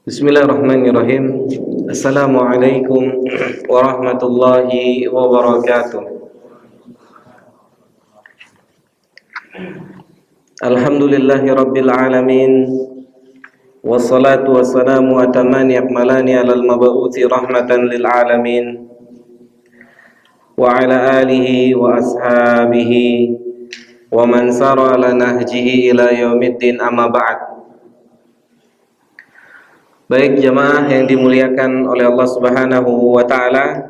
Bismillahirrahmanirrahim. Assalamualaikum warahmatullahi wabarakatuh. Alhamdulillahi rabbil alamin. Wassalatu wassalamu atamani akmalani alal mab'uthi rahmatan lil alamin. Wa ala alihi wa ashabihi wa man sara ala nahjihi ila yaumiddin, amma ba'd. Baik jamaah yang dimuliakan oleh Allah Subhanahu wa taala,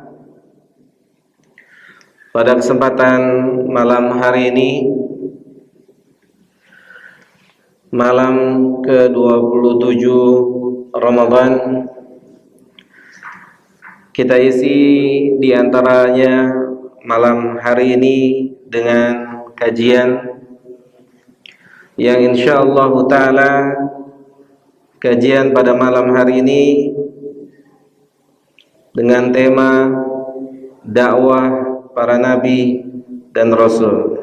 pada kesempatan malam hari ini, malam ke-27 Ramadan, kita isi diantaranya malam hari ini dengan kajian yang insyaallah taala kajian pada malam hari ini dengan tema dakwah para nabi dan rasul.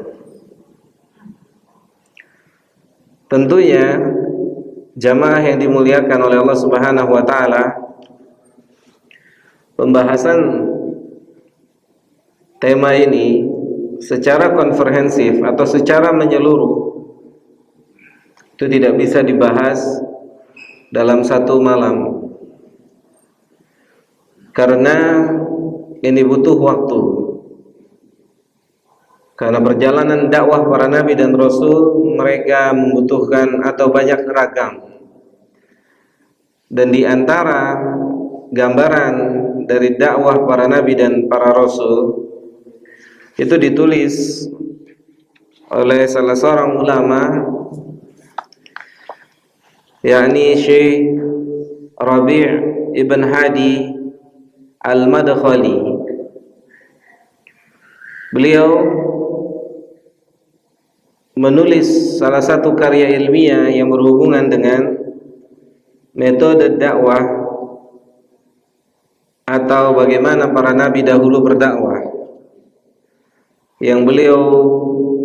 Tentunya jamaah yang dimuliakan oleh Allah Subhanahu wa taala, pembahasan tema ini secara komprehensif atau secara menyeluruh itu tidak bisa dibahas dalam satu malam, karena ini butuh waktu. Karena perjalanan dakwah para nabi dan rasul, mereka membutuhkan atau banyak ragam. Dan di antara gambaran dari dakwah para nabi dan para rasul itu ditulis oleh salah seorang ulama, yakni Syekh Rabi' ibn Hadi al-Madkhali. Beliau menulis salah satu karya ilmiah yang berhubungan dengan metode dakwah atau bagaimana para nabi dahulu berdakwah, yang beliau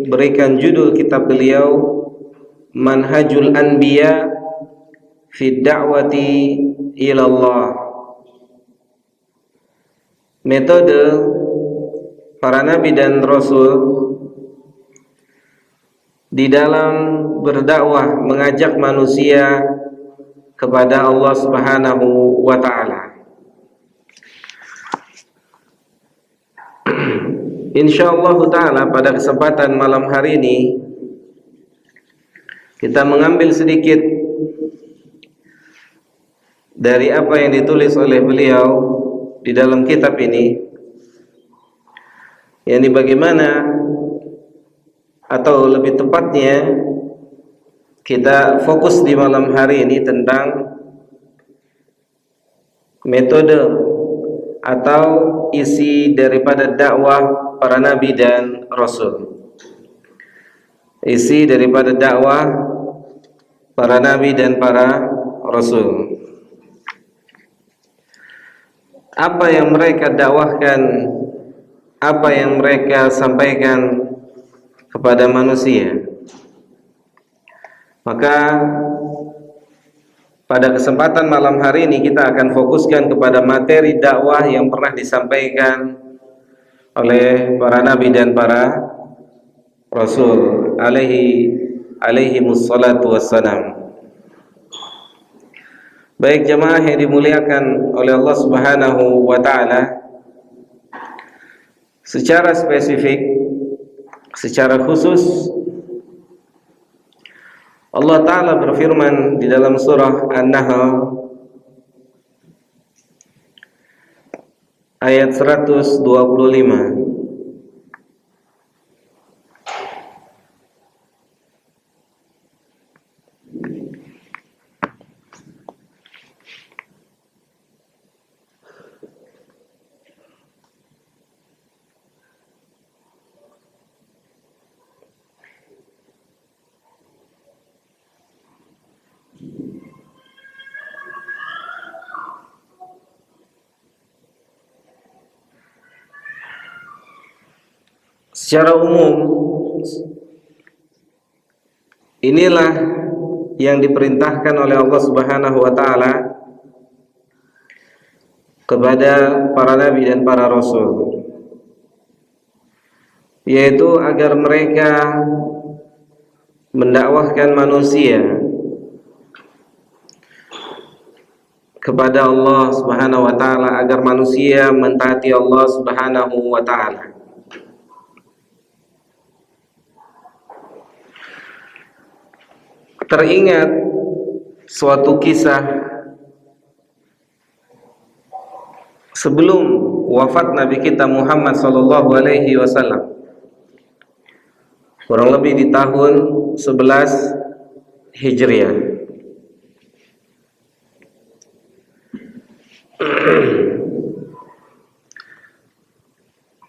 berikan judul kitab beliau Manhajul Anbiya fi da'wati ilallah. Metode para nabi dan rasul di dalam berdakwah, mengajak manusia kepada Allah Subhanahu wa taala. Insyaallah taala pada kesempatan malam hari ini kita mengambil sedikit dari apa yang ditulis oleh beliau di dalam kitab ini, yakni bagaimana, atau lebih tepatnya kita fokus di malam hari ini tentang metode atau isi daripada dakwah para nabi dan rasul. Isi daripada dakwah para nabi dan para rasul. Apa yang mereka dakwahkan, apa yang mereka sampaikan kepada manusia. Maka pada kesempatan malam hari ini kita akan fokuskan kepada materi dakwah yang pernah disampaikan oleh para nabi dan para rasul alaihi mussalatu wassalam. Baik jamaah yang dimuliakan oleh Allah Subhanahu wa taala, secara spesifik, secara khusus, Allah taala berfirman di dalam surah An-Nahl ayat 125. Secara umum, inilah yang diperintahkan oleh Allah Subhanahu wa taala kepada para nabi dan para rasul, yaitu agar mereka mendakwahkan manusia kepada Allah Subhanahu wa taala, agar manusia mentaati Allah Subhanahu wa taala. Teringat suatu kisah sebelum wafat Nabi kita Muhammad sallallahu alaihi wasallam, kurang lebih di tahun 11 Hijriah.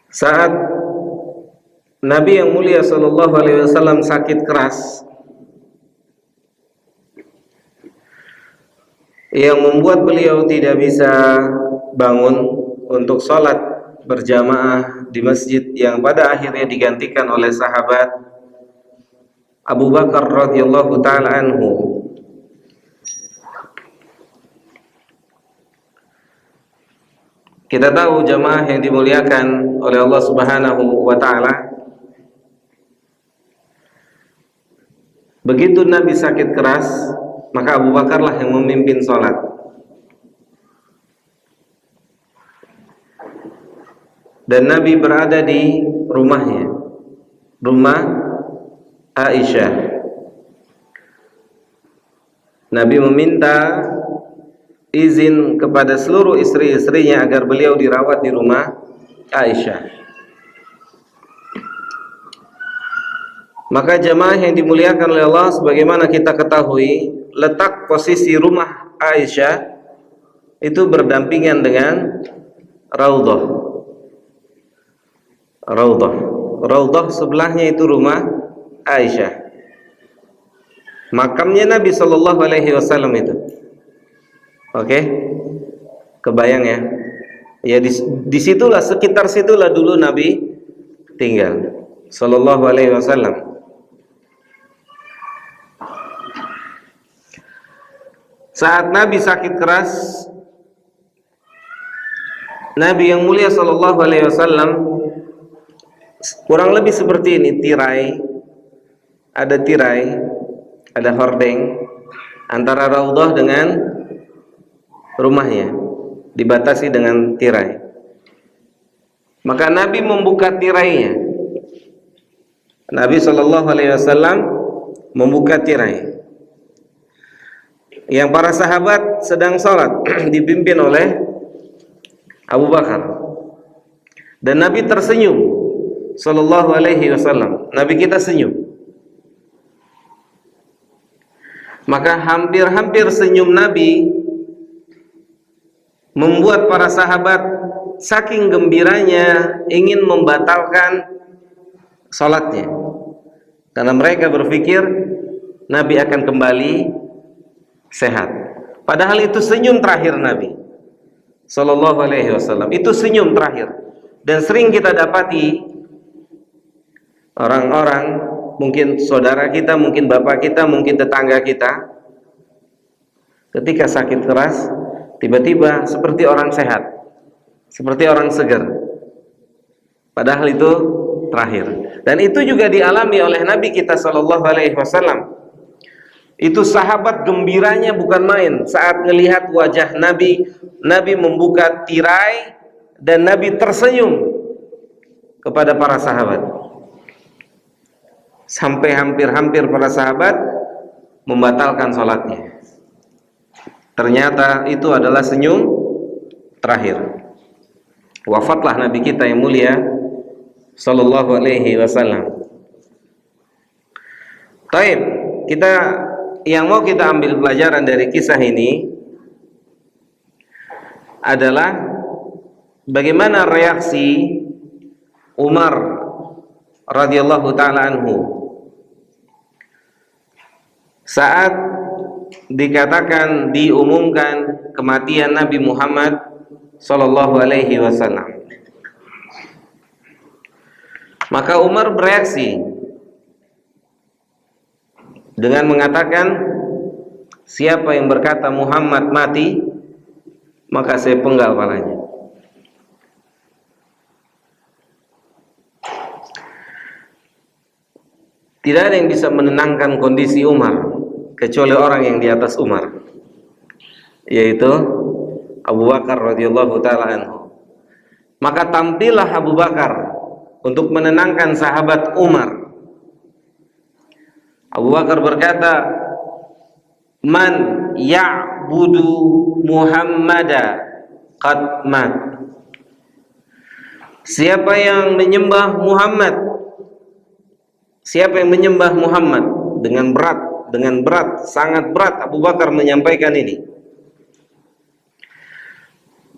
Saat Nabi yang mulia sallallahu alaihi wasallam sakit keras yang membuat beliau tidak bisa bangun untuk sholat berjamaah di masjid, yang pada akhirnya digantikan oleh sahabat Abu Bakar radhiyallahu taala anhu. Kita tahu jamaah yang dimuliakan oleh Allah Subhanahu wa taala, begitu Nabi sakit keras, maka Abu Bakarlah yang memimpin sholat. Dan Nabi berada di rumahnya, rumah Aisyah. Nabi meminta izin kepada seluruh istri-istrinya agar beliau dirawat di rumah Aisyah. Maka jamaah yang dimuliakan oleh Allah, sebagaimana kita ketahui, letak posisi rumah Aisyah itu berdampingan dengan Raudhah. Raudhah sebelahnya itu rumah Aisyah. Makamnya Nabi sallallahu alaihi wasallam itu. Oke? Kebayang ya? Ya disitulah, sekitar situlah dulu Nabi tinggal sallallahu alaihi wasallam. Saat Nabi sakit keras, Nabi yang mulia sallallahu alaihi wasallam kurang lebih seperti ini, tirai, ada hordeng antara Raudhah dengan rumahnya, dibatasi dengan tirai. Maka Nabi membuka tirainya. Nabi sallallahu alaihi wasallam membuka tirai. Yang para sahabat sedang sholat dipimpin oleh Abu Bakar, dan Nabi tersenyum sallallahu alaihi wasallam. Nabi kita senyum. Maka hampir-hampir senyum Nabi membuat para sahabat saking gembiranya ingin membatalkan sholatnya, karena mereka berpikir Nabi akan kembali sehat. Padahal itu senyum terakhir Nabi sallallahu alaihi wasallam. Itu senyum terakhir. Dan sering kita dapati orang-orang, mungkin saudara kita, mungkin bapak kita, mungkin tetangga kita, ketika sakit keras tiba-tiba seperti orang sehat, seperti orang segar, padahal itu terakhir. Dan itu juga dialami oleh Nabi kita sallallahu alaihi wasallam. Itu sahabat gembiranya bukan main saat melihat wajah Nabi. Nabi membuka tirai dan Nabi tersenyum kepada para sahabat, sampai hampir-hampir para sahabat membatalkan sholatnya. Ternyata itu adalah senyum terakhir. Wafatlah Nabi kita yang mulia sallallahu alaihi wasallam. Taib, yang mau kita ambil pelajaran dari kisah ini adalah bagaimana reaksi Umar radhiyallahu taala anhu saat dikatakan, diumumkan kematian Nabi Muhammad sallallahu alaihi wasallam. Maka Umar bereaksi dengan mengatakan, siapa yang berkata Muhammad mati, maka saya penggal palanya. Tidak ada yang bisa menenangkan kondisi Umar kecuali orang yang di atas Umar, yaitu Abu Bakar radhiyallahu taala anhu. Maka tampillah Abu Bakar untuk menenangkan sahabat Umar. Abu Bakar berkata, "Man ya'budu Muhammada qad mat." Siapa yang menyembah Muhammad, siapa yang menyembah Muhammad, dengan berat, sangat berat Abu Bakar menyampaikan ini.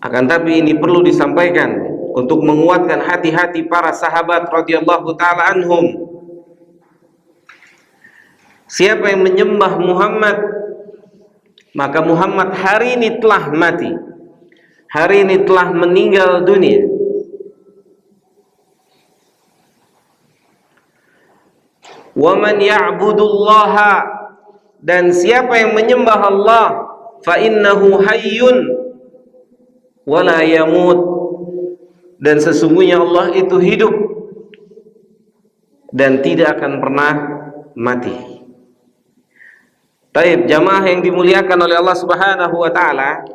Akan tapi ini perlu disampaikan untuk menguatkan hati-hati para sahabat radhiyallahu taala anhum. Siapa yang menyembah Muhammad, maka Muhammad hari ini telah mati, hari ini telah meninggal dunia. Wa man ya'budullaha, dan siapa yang menyembah Allah, fa innahu hayyun wala yamut, dan sesungguhnya Allah itu hidup dan tidak akan pernah mati. Taib, jamaah yang dimuliakan oleh Allah Subhanahu wa taala,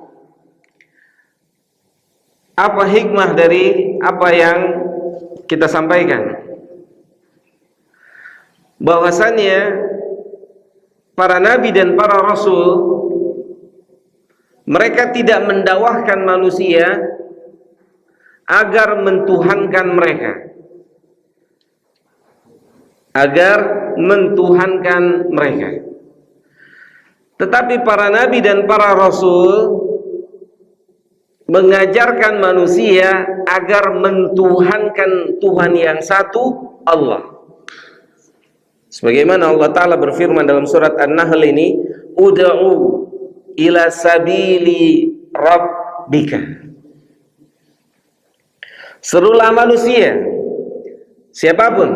apa hikmah dari apa yang kita sampaikan? Bahwasannya para nabi dan para rasul, mereka tidak mendakwahkan manusia agar mentuhankan mereka, tetapi para nabi dan para rasul mengajarkan manusia agar mentuhankan Tuhan yang satu, Allah. Sebagaimana Allah Ta'ala berfirman dalam surat An-Nahl ini, "Ud'u ila sabili rabbika." Serulah manusia, siapapun,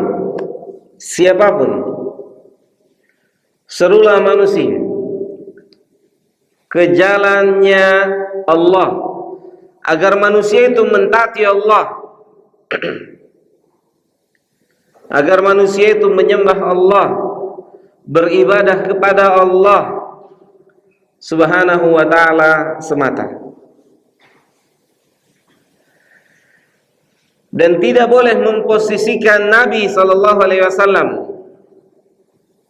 serulah manusia ke jalannya Allah, agar manusia itu mentaati Allah, agar manusia itu menyembah Allah, beribadah kepada Allah Subhanahu wa ta'ala semata. Dan tidak boleh memposisikan Nabi sallallahu alaihi wasallam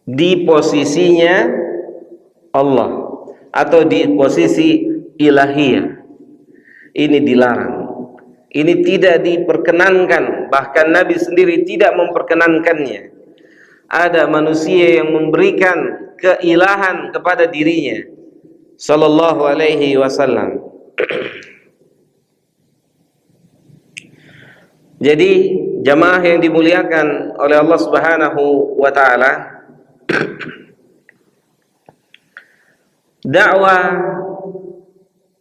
di posisinya Allah atau di posisi ilahiyah. Ini dilarang. Ini tidak diperkenankan, bahkan Nabi sendiri tidak memperkenankannya. Ada manusia yang memberikan keilahan kepada dirinya sallallahu alaihi wasallam. Jadi jamaah yang dimuliakan oleh Allah Subhanahu wa taala, dakwah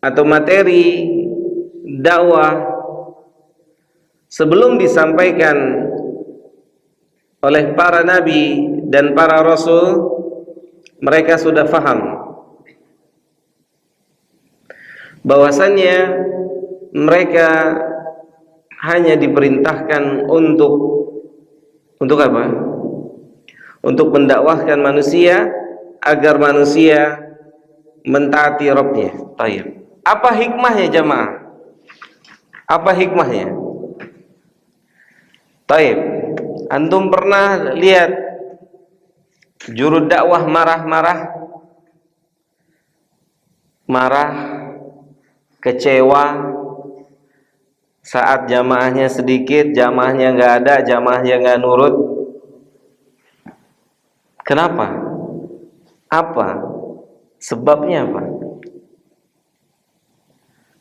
atau materi dakwah sebelum disampaikan oleh para nabi dan para rasul, mereka sudah faham bahwasannya mereka hanya diperintahkan untuk apa? Untuk mendakwahkan manusia agar manusia mentaati Rabbnya. Tayyib. Apa hikmahnya jamaah? Apa hikmahnya? Tayyib. Antum pernah lihat juru dakwah marah-marah, kecewa saat jamaahnya sedikit, jamaahnya nggak ada, jamaahnya nggak nurut? Kenapa? Apa? Sebabnya apa?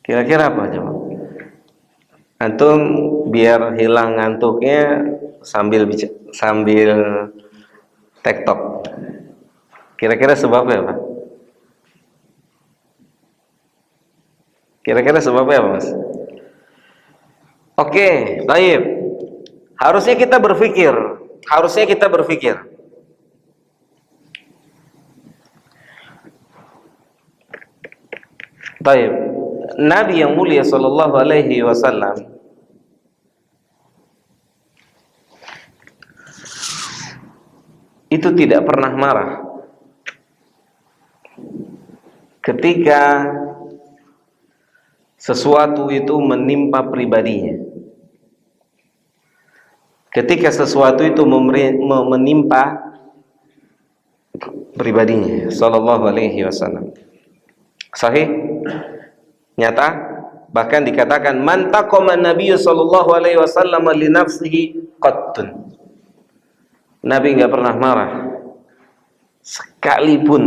Kira-kira apa coba? Antum biar hilang ngantuknya sambil tektok. Kira-kira sebabnya apa? Kira-kira sebabnya apa, Mas? Oke, baik. Harusnya kita berpikir. Baik. Nabi yang mulia sallallahu alaihi wasallam itu tidak pernah marah ketika sesuatu itu menimpa pribadinya. Ketika sesuatu itu menimpa pribadinya sallallahu alaihi wasallam. Sahih? Nyata? Bahkan dikatakan man taqama Nabi sallallahu alaihi wasallam li nafsihi qattun. Nabi enggak pernah marah sekalipun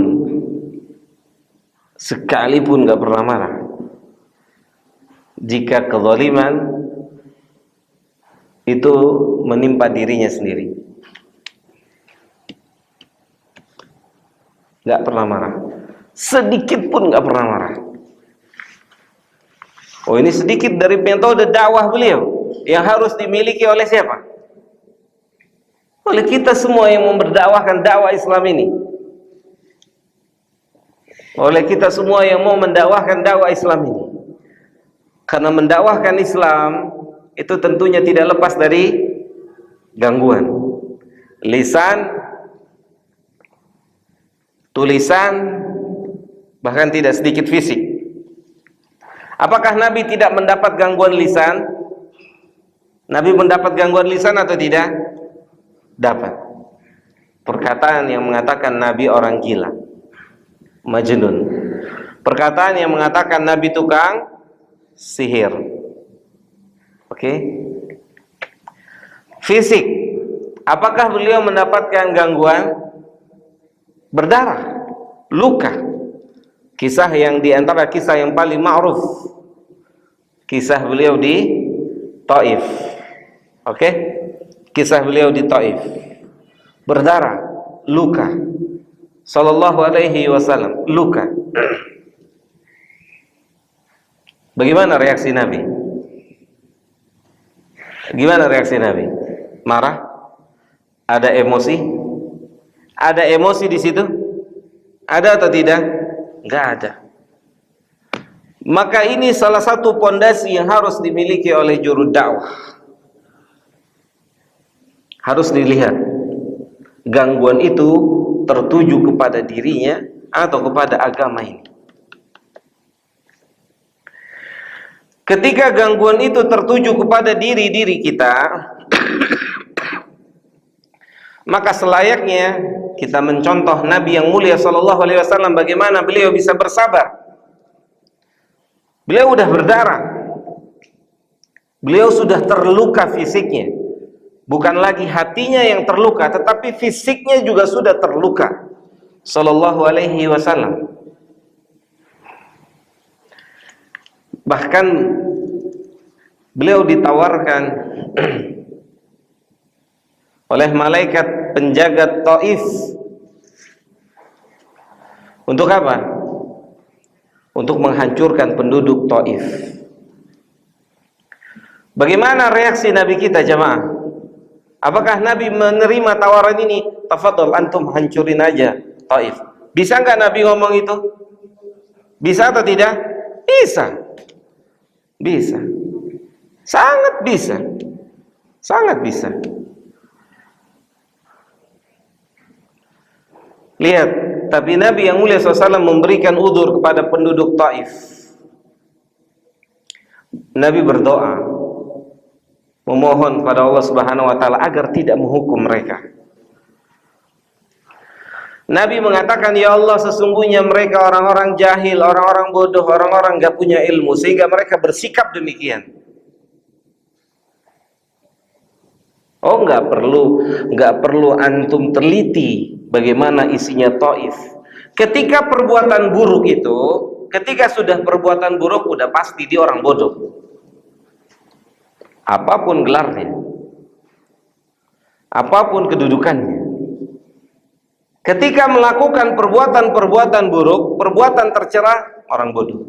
enggak pernah marah jika kezaliman itu menimpa dirinya sendiri. Enggak pernah marah. Sedikit pun enggak pernah marah. Oh, ini sedikit dari metode dakwah beliau yang harus dimiliki oleh siapa? Oleh kita semua yang mau berdakwahkan dakwah Islam ini. Oleh kita semua yang mau mendakwahkan dakwah Islam ini. Karena mendakwahkan Islam itu tentunya tidak lepas dari gangguan. Lisan, tulisan, bahkan tidak sedikit fisik. Apakah Nabi tidak mendapat gangguan lisan? Nabi mendapat gangguan lisan atau tidak? Dapat. Perkataan yang mengatakan Nabi orang gila, majnun. Perkataan yang mengatakan Nabi tukang sihir. Oke. Fisik. Apakah beliau mendapatkan gangguan? Berdarah, luka. Kisah yang diantara kisah yang paling ma'ruf, kisah beliau di Taif. Oke? Kisah beliau di Taif. Berdarah, luka. Sallallahu alaihi wasallam, luka. Bagaimana reaksi Nabi? Gimana reaksi Nabi? Marah? Ada emosi? Ada emosi di situ? Ada atau tidak? Enggak ada. Maka ini salah satu pondasi yang harus dimiliki oleh juru dakwah. Harus dilihat gangguan itu tertuju kepada dirinya atau kepada agama ini. Ketika gangguan itu tertuju kepada diri kita, maka selayaknya kita mencontoh Nabi yang mulia sallallahu alaihi wasallam bagaimana beliau bisa bersabar. Beliau sudah berdarah. Beliau sudah terluka fisiknya. Bukan lagi hatinya yang terluka, tetapi fisiknya juga sudah terluka. Sallallahu alaihi wasallam. Bahkan beliau ditawarkan oleh malaikat penjaga Taif. Untuk apa? Untuk menghancurkan penduduk Taif. Bagaimana reaksi Nabi kita jamaah? Apakah Nabi menerima tawaran ini? Tafadhol antum hancurin aja Taif. Bisa enggak Nabi ngomong itu? Bisa atau tidak? Bisa. Bisa. Sangat bisa. Sangat bisa. Lihat, tapi Nabi yang mulia SAW memberikan udzur kepada penduduk Taif. Nabi berdoa, memohon pada Allah Subhanahu wa taala agar tidak menghukum mereka. Nabi mengatakan, ya Allah, sesungguhnya mereka orang-orang jahil, orang-orang bodoh, orang-orang gak punya ilmu, sehingga mereka bersikap demikian. Oh, gak perlu antum teliti bagaimana isinya Taif. Ketika perbuatan buruk itu, ketika sudah perbuatan buruk, udah pasti dia orang bodoh. Apapun gelarnya, apapun kedudukannya, ketika melakukan perbuatan-perbuatan buruk, perbuatan tercela, orang bodoh.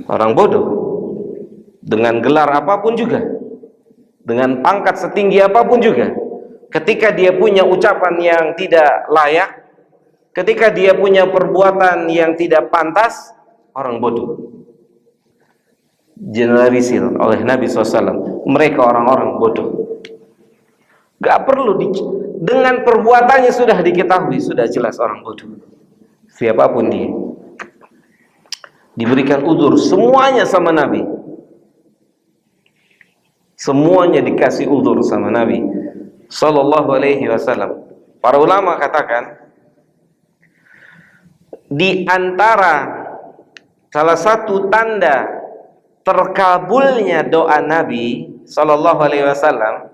Orang bodoh dengan gelar apapun juga, dengan pangkat setinggi apapun juga, ketika dia punya ucapan yang tidak layak, ketika dia punya perbuatan yang tidak pantas, orang bodoh. Generalisir oleh Nabi SAW, mereka orang-orang bodoh. Gak perlu dengan perbuatannya sudah diketahui, sudah jelas orang bodoh. Siapapun dia, diberikan udzur semuanya sama Nabi. Semuanya dikasih udzur sama Nabi Sallallahu Alaihi Wasallam. Para ulama katakan, di antara salah satu tanda terkabulnya doa Nabi Sallallahu Alaihi Wasallam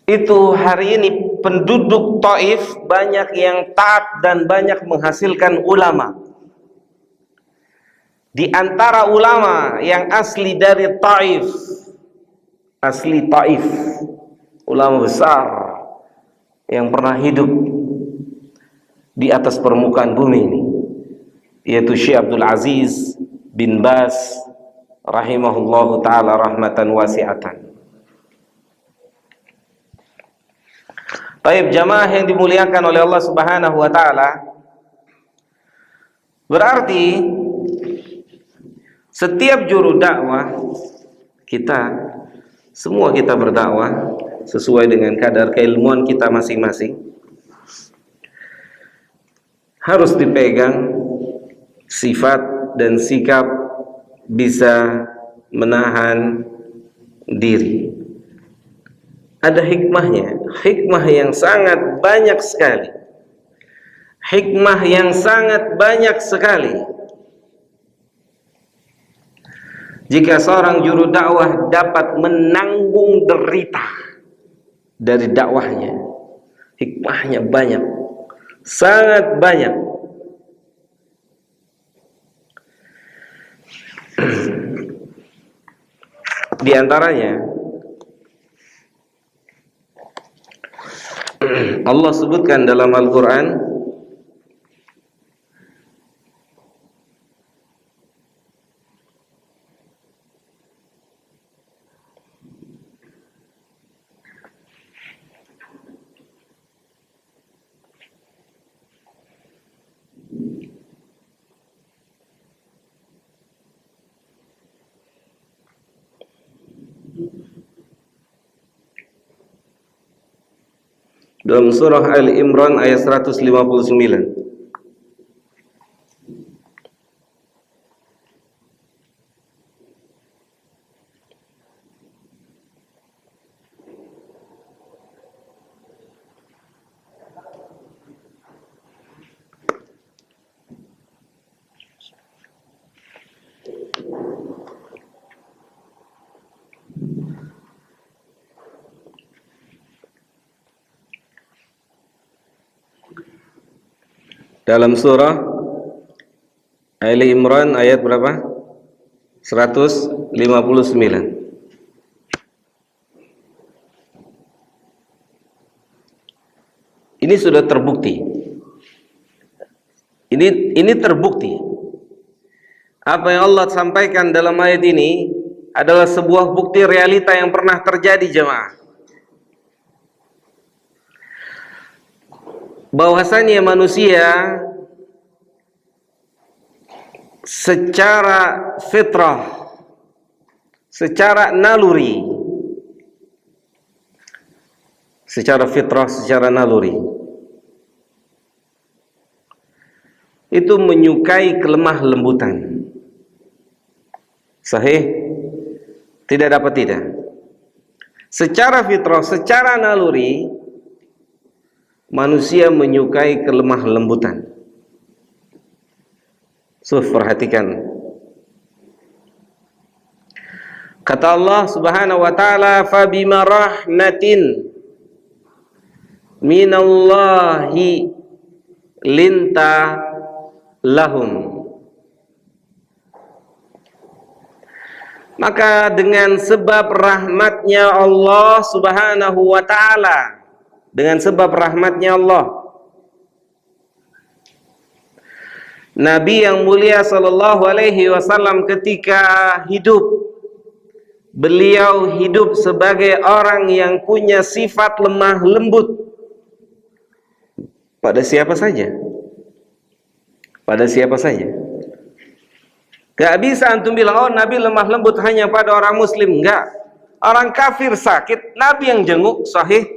itu hari ini penduduk Taif banyak yang taat dan banyak menghasilkan ulama. Di antara ulama yang asli dari Taif, asli Taif, ulama besar yang pernah hidup di atas permukaan bumi ini, yaitu Syekh Abdul Aziz bin Baz rahimahullahu ta'ala rahmatan wasi'atan. Baik jamaah yang dimuliakan oleh Allah Subhanahu wa ta'ala, berarti setiap juru dakwah kita, semua kita berdakwah sesuai dengan kadar keilmuan kita masing-masing, harus dipegang sifat dan sikap bisa menahan diri. Ada hikmahnya, hikmah yang sangat banyak sekali, hikmah yang sangat banyak sekali. Jika seorang juru dakwah dapat menanggung derita dari dakwahnya, hikmahnya banyak, sangat banyak. Di antaranya Allah sebutkan dalam Al-Quran, dalam surah Al-Imran ayat 159. Dalam surah Ali Imran ayat berapa? 159. Ini sudah terbukti. Ini terbukti. Apa yang Allah sampaikan dalam ayat ini adalah sebuah bukti realita yang pernah terjadi, jemaah. Bahwasanya manusia secara fitrah, secara naluri, secara fitrah, secara naluri, itu menyukai kelemah lembutan. Sahih? Tidak dapat tidak. Secara fitrah, secara naluri, manusia menyukai kelemah lembutan. Perhatikan. Kata Allah Subhanahu wa ta'ala, "Fabima rahmatin minallahi linta lahum." Maka dengan sebab rahmatnya Allah Subhanahu wa ta'ala, dengan sebab rahmatnya Allah, Nabi yang mulia sallallahu alaihi wasallam ketika hidup, beliau hidup sebagai orang yang punya sifat lemah lembut pada siapa saja. Pada siapa saja. Gak bisa antum bilang, oh Nabi lemah lembut hanya pada orang muslim. Enggak. Orang kafir sakit, Nabi yang jenguk, sahih.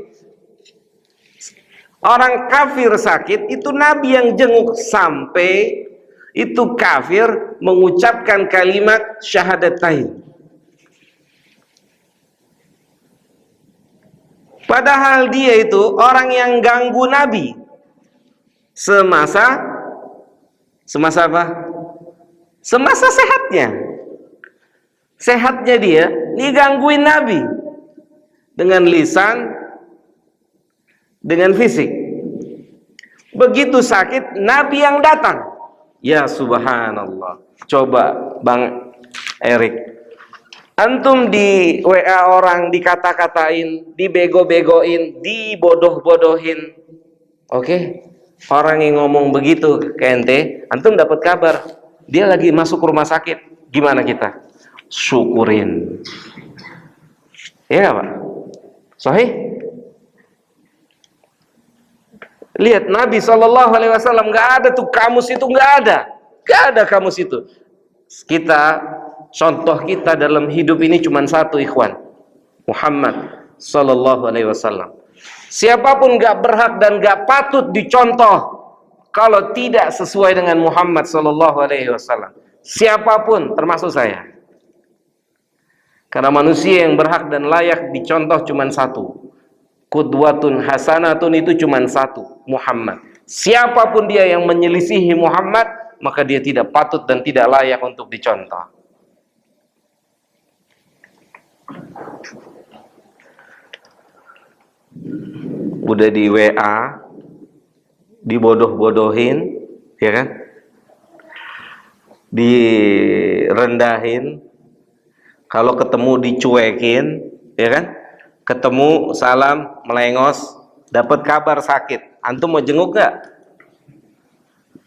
Orang kafir sakit, itu Nabi yang jenguk sampai itu kafir mengucapkan kalimat syahadatain. Padahal dia itu orang yang ganggu Nabi semasa apa? Semasa sehatnya dia digangguin Nabi dengan lisan, dengan fisik. Begitu sakit, Nabi yang datang. Ya subhanallah. Coba Bang Erik, antum di WA orang dikata-katain, dibego-begoin, dibodoh-bodohin. Oke? Orang yang ngomong begitu ke ente, antum dapat kabar dia lagi masuk rumah sakit. Gimana kita? Syukurin. Ya Pak? Sahih? Lihat Nabi SAW nggak ada tuh kamus itu, nggak ada kamus itu. Contoh kita dalam hidup ini cuma satu, ikhwan, Muhammad SAW. Siapapun nggak berhak dan nggak patut dicontoh kalau tidak sesuai dengan Muhammad SAW. Siapapun, termasuk saya. Karena manusia yang berhak dan layak dicontoh cuma satu. Qudwatun hasanatun itu cuma satu, Muhammad. Siapapun dia yang menyelisihi Muhammad, maka dia tidak patut dan tidak layak untuk dicontoh. Udah di WA, dibodoh-bodohin, ya kan? Direndahin, kalau ketemu dicuekin, ya kan? Ketemu salam melengos, dapat kabar sakit, antum mau jenguk gak?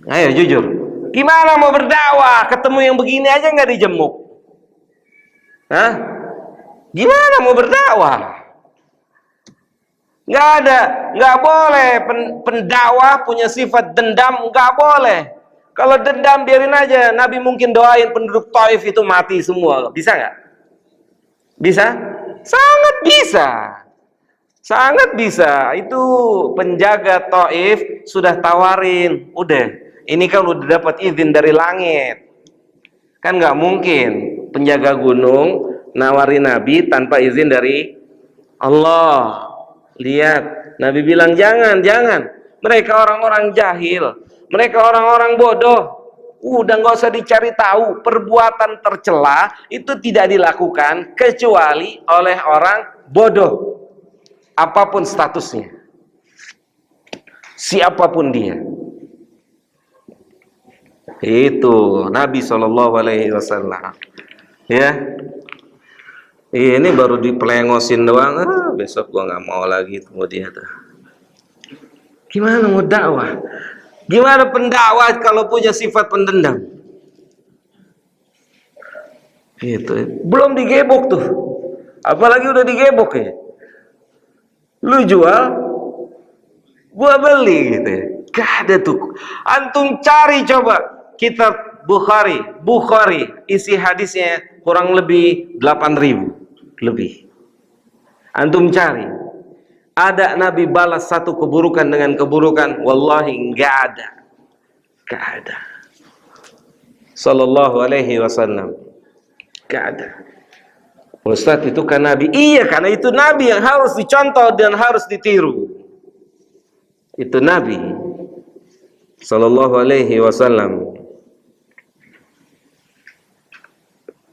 Ayo jujur, gimana mau berdakwah ketemu yang begini aja nggak dijemuk? Hah? Gimana mau berdakwah? Nggak ada, nggak boleh. Pendakwah punya sifat dendam, nggak boleh. Kalau dendam biarin aja. Nabi mungkin doain penduduk Taif itu mati semua, bisa nggak? Bisa? Sangat bisa. Sangat bisa. Itu penjaga Taif sudah tawarin, udah, ini kan udah dapat izin dari langit. Kan nggak mungkin penjaga gunung nawarin Nabi tanpa izin dari Allah. Lihat, Nabi bilang jangan. Mereka orang-orang jahil, mereka orang-orang bodoh. Udah nggak usah dicari tahu. Perbuatan tercela itu tidak dilakukan kecuali oleh orang bodoh, apapun statusnya, siapapun dia. Itu Nabi SAW. Ya, ini baru dipelengosin doang. Besok gua nggak mau lagi tunggu dia tuh. Gimana mau dakwah? Gimana pendakwah kalau punya sifat pendendam? Gitu. Belum digebok tuh, apalagi udah digebok ya. Lu jual, gua beli gitu ya. Gak ada tuh. Antum cari coba kitab Bukhari, isi hadisnya kurang lebih 8.000 lebih. Antum cari, ada Nabi balas satu keburukan dengan keburukan? Wallahi nggak ada. Sallallahu alaihi wasallam, nggak ada. Ustaz, itu kan Nabi. Iya, karena itu Nabi yang harus dicontoh dan harus ditiru. Itu Nabi Sallallahu alaihi wasallam.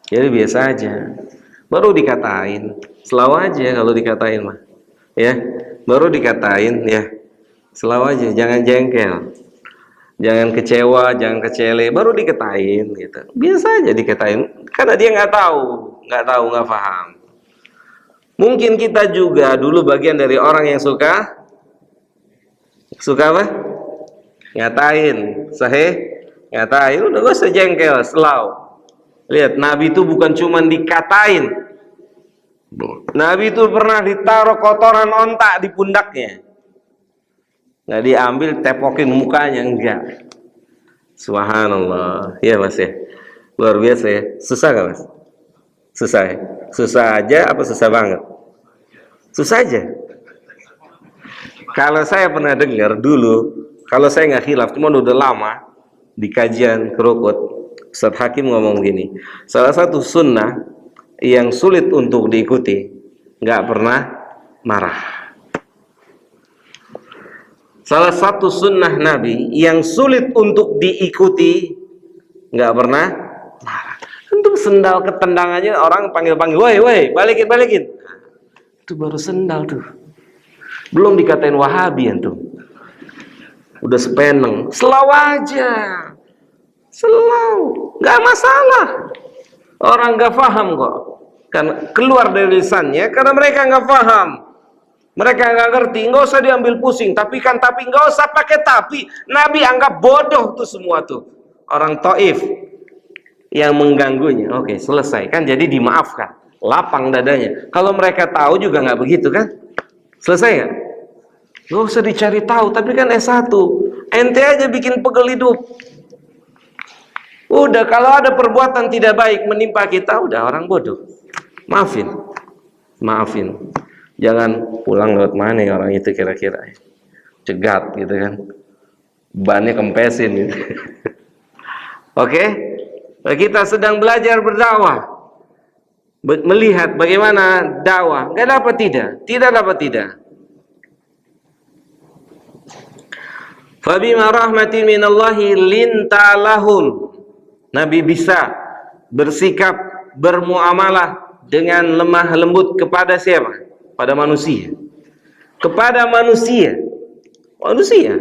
Jadi biasa aja, baru dikatain, selalu aja kalau dikatain mah, ya, baru dikatain ya, selalu aja, jangan jengkel, jangan kecewa, jangan kecele, baru dikatain gitu, biasa aja dikatain, karena dia nggak tahu, nggak paham. Mungkin kita juga dulu bagian dari orang yang suka apa? Ngatain, ngatain, udah gak usah jengkel, selalu. Lihat, Nabi itu bukan cuma dikatain. Nabi itu pernah ditaruh kotoran onta di pundaknya. Nggak diambil, tepokin mukanya, enggak. Subhanallah. Ya Mas ya. Luar biasa ya. Susah nggak Mas? Susah ya? Susah aja apa susah banget? Susah aja. Kalau saya pernah dengar dulu, kalau saya nggak khilaf, cuma udah lama di kajian Kerukut, Ustadz Hakim ngomong gini, salah satu sunnah yang sulit untuk diikuti, nggak pernah marah. Salah satu sunnah Nabi yang sulit untuk diikuti, nggak pernah marah. Untuk sendal ketendang aja orang panggil-panggil, woi, balikin, balikin. Itu baru sendal tuh. Belum dikatain Wahabi antum. Udah sepeneng, selau aja. Selau, nggak masalah. Orang nggak paham kok. Kan keluar dari lisannya karena mereka nggak paham. Mereka nggak ngerti, nggak usah diambil pusing. Tapi nggak usah pakai tapi. Nabi anggap bodoh tuh semua tuh. Orang Taif yang mengganggunya. Oke, selesai kan, jadi dimaafkan. Lapang dadanya. Kalau mereka tahu juga nggak begitu kan? Selesai nggak? Nggak usah dicari tahu, tapi kan S1 ente aja bikin pegel hidup. Udah, kalau ada perbuatan tidak baik menimpa kita, udah orang bodoh, maafin. Jangan pulang lewat mana ya orang itu kira-kira, cegat gitu kan, bannya kempesin gitu. Oke, kita sedang belajar berdakwah, melihat bagaimana dakwah. Nggak dapat tidak dapat tidak. Fabima rahmatin minallahi lintalahum. Nabi bisa bersikap, bermuamalah dengan lemah lembut kepada siapa? Pada manusia. Kepada manusia. Manusia.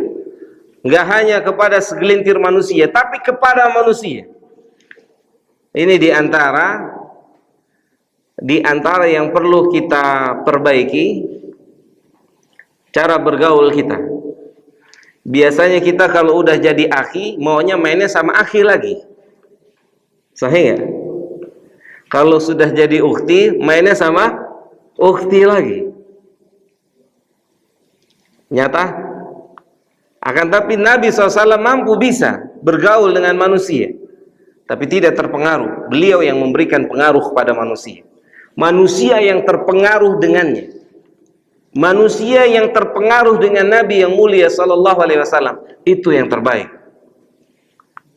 Enggak hanya kepada segelintir manusia, tapi kepada manusia. Ini di antara yang perlu kita perbaiki, cara bergaul kita. Biasanya kita kalau udah jadi akhi, maunya mainnya sama akhi lagi. Sahih ya? Kalau sudah jadi ukhti, mainnya sama ukhti lagi. Nyata? Akan tapi Nabi SAW mampu bisa bergaul dengan manusia, tapi tidak terpengaruh. Beliau yang memberikan pengaruh kepada manusia. Manusia yang terpengaruh dengannya. Manusia yang terpengaruh dengan Nabi yang mulia sallallahu alaihi wasallam, itu yang terbaik.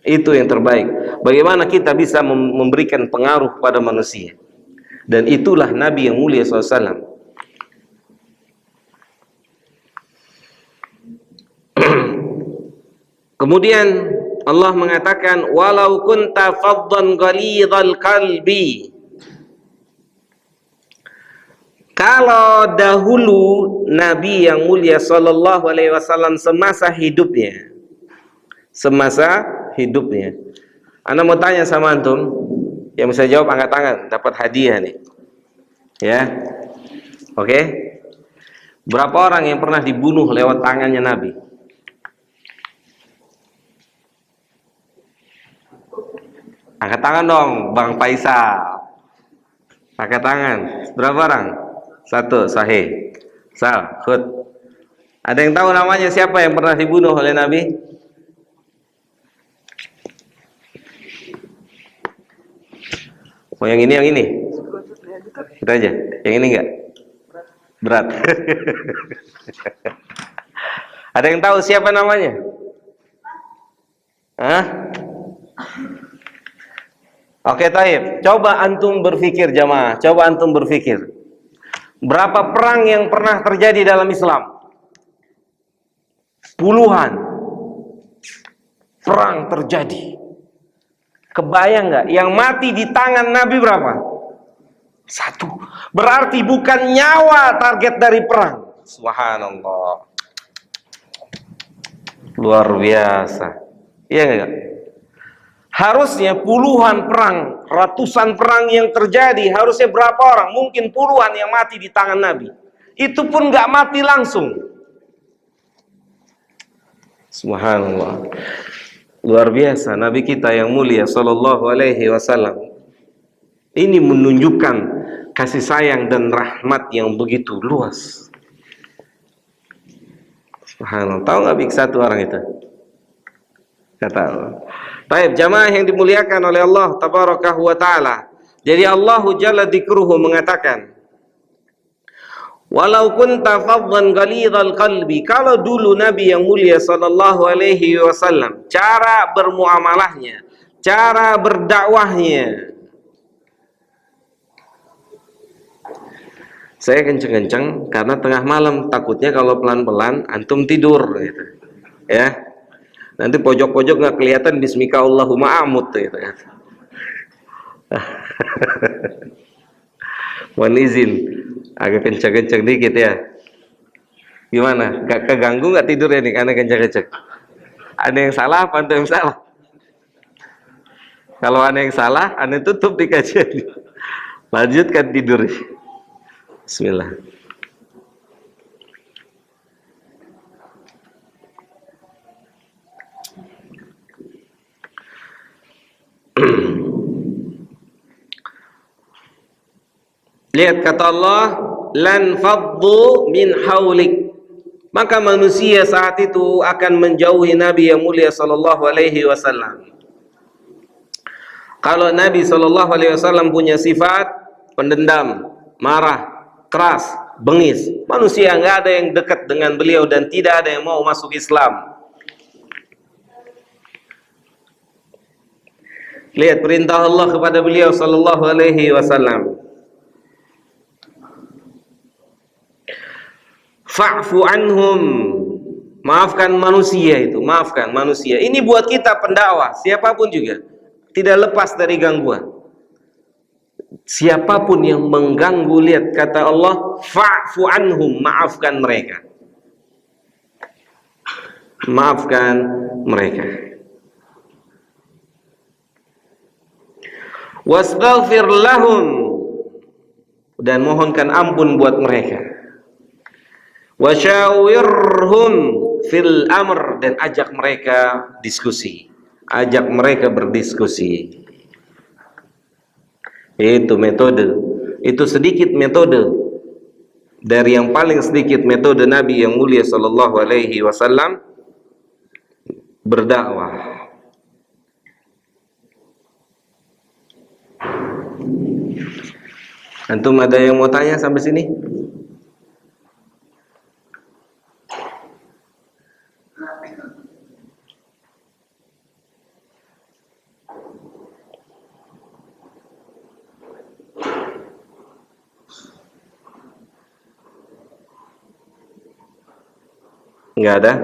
Itu yang terbaik. Bagaimana kita bisa memberikan pengaruh pada manusia? Dan itulah Nabi yang mulia sallallahu alaihi wasallam. Kemudian Allah mengatakan, walau kunta faddan ghalidhal qalbi. Kalau dahulu Nabi yang mulia sallallahu alaihi wasallam semasa hidupnya, Anda mau tanya sama antum, yang bisa jawab angkat tangan, dapat hadiah nih. Ya. Oke. Berapa orang yang pernah dibunuh lewat tangannya Nabi? Angkat tangan dong, Bang Faisal. Angkat tangan. Berapa orang? Satu, sahih. Sal, khut. Ada yang tahu namanya siapa yang pernah dibunuh oleh Nabi? Oh, yang ini. Kita aja. Yang ini enggak? Berat. Ada yang tahu siapa namanya? Hah? Oke, taib. Coba antum berpikir jamaah. Coba antum berpikir. Berapa perang yang pernah terjadi dalam Islam? Puluhan perang terjadi. Kebayang nggak? Yang mati di tangan Nabi berapa? Satu. Berarti bukan nyawa target dari perang. Subhanallah. Luar biasa. Iya nggak? Harusnya puluhan perang, ratusan perang yang terjadi, harusnya berapa orang? Mungkin puluhan yang mati di tangan Nabi. Itu pun nggak mati langsung. Subhanallah. Luar biasa Nabi kita yang mulia sallallahu alaihi wasallam. Ini menunjukkan kasih sayang dan rahmat yang begitu luas. Subhanallah. Tahu nggak satu orang itu? Kata Allah. Baik, jamaah yang dimuliakan oleh Allah tabaraka wa taala. Jadi Allah jalla dzikruhu mengatakan, walau kunta faddan ghalidhal qalbi, kalau dulu Nabi yang mulia sallallahu alaihi wasallam cara bermuamalahnya, cara berdakwahnya, saya kenceng-kenceng karena tengah malam, takutnya kalau pelan-pelan antum tidur gitu. Ya. Nanti pojok-pojok nggak kelihatan bismika Allahumma amut gitu ya. Mohon izin agak kenceng-kenceng dikit ya. Gimana? Gak keganggu nggak tidurnya nih karena kenceng-kenceng? Ada yang salah apa ada yang salah? Kalau ada yang salah, anda tutup di kajian. Lanjutkan tidur. Bismillah. Lihat kata Allah, lan faddu min haulik. Maka manusia saat itu akan menjauhi Nabi yang mulia sallallahu alaihi wasallam. Kalau Nabi sallallahu alaihi wasallam punya sifat pendendam, marah, keras, bengis, manusia nggak ada yang dekat dengan beliau dan tidak ada yang mau masuk Islam. Lihat perintah Allah kepada beliau sallallahu alaihi wasallam. Fa'fu anhum, maafkan manusia itu, maafkan manusia. Ini buat kita pendakwah, siapapun juga, tidak lepas dari gangguan. Siapapun yang mengganggu, lihat kata Allah, fa'fu anhum, maafkan mereka. Maafkan mereka. Wastaghfir lahum, dan mohonkan ampun buat mereka. Wasyawirhum fil amr, dan ajak mereka diskusi, ajak mereka berdiskusi. Itu metode, itu sedikit metode dari yang paling sedikit metode Nabi yang mulia sallallahu alaihi wasallam berdakwah. Antum ada yang mau tanya sampai sini? Enggak ada?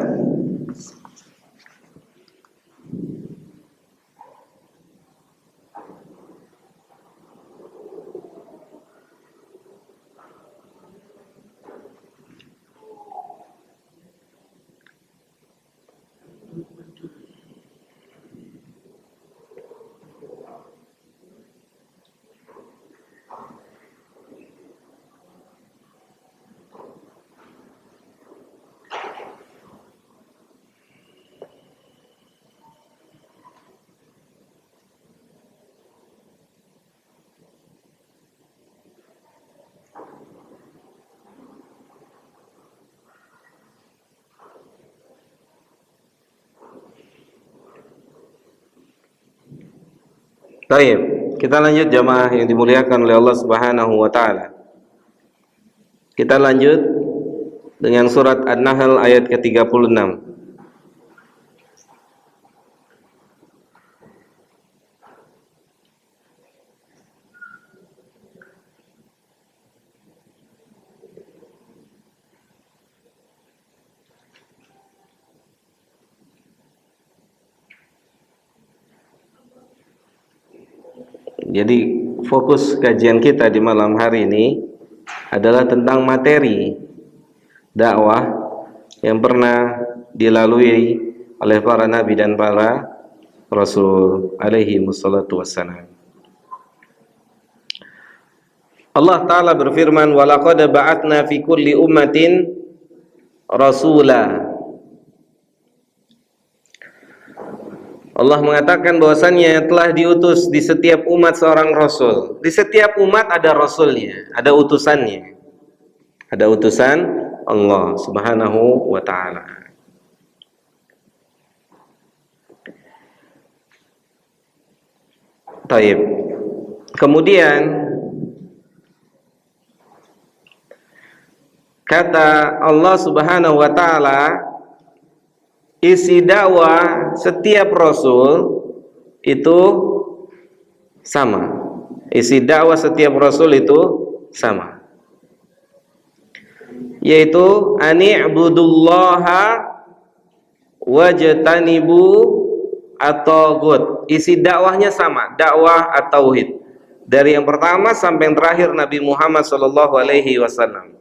Baik, kita lanjut jamaah yang dimuliakan oleh Allah Subhanahu wa taala. Kita lanjut dengan surat An-Nahl ayat ke-36. Jadi fokus kajian kita di malam hari ini adalah tentang materi dakwah yang pernah dilalui oleh para nabi dan para rasul alaihi wassalatu wassalam. Allah Ta'ala berfirman, walaqad ba'atna fi kulli ummatin rasula. Allah mengatakan bahwasannya telah diutus di setiap umat seorang rasul. Di setiap umat ada rasulnya, ada utusannya. Ada utusan Allah Subhanahu wa taala. Taib. Kemudian kata Allah Subhanahu wa taala, isi dakwah setiap rasul itu sama. Isi dakwah setiap rasul itu sama. Yaitu ani'budullaha wajtanibu at-taghut. Isi dakwahnya sama, dakwah at-tauhid. Dari yang pertama sampai yang terakhir Nabi Muhammad sallallahu alaihi wasallam.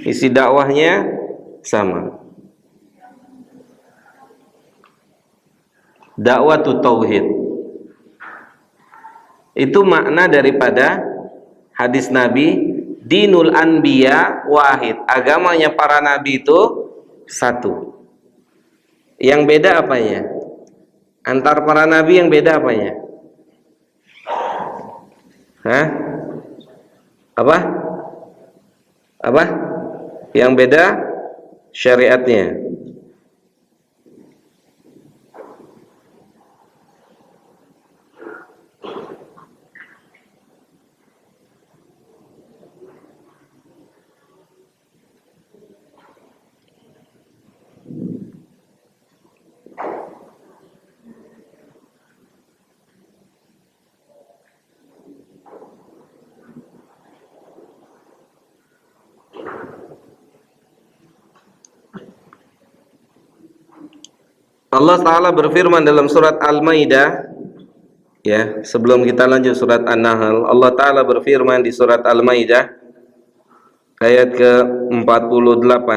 Isi dakwahnya sama. Dakwatu tauhid. Itu makna daripada hadis Nabi, dinul anbiya wahid. Agamanya para nabi itu satu. Yang beda apanya? Antar para nabi yang beda apanya? Hah? Apa? Apa? Yang beda syariatnya. Allah Ta'ala berfirman dalam surat Al-Maidah, ya, sebelum kita lanjut surat An-Nahl, Allah Ta'ala berfirman di surat Al-Maidah ayat ke-48.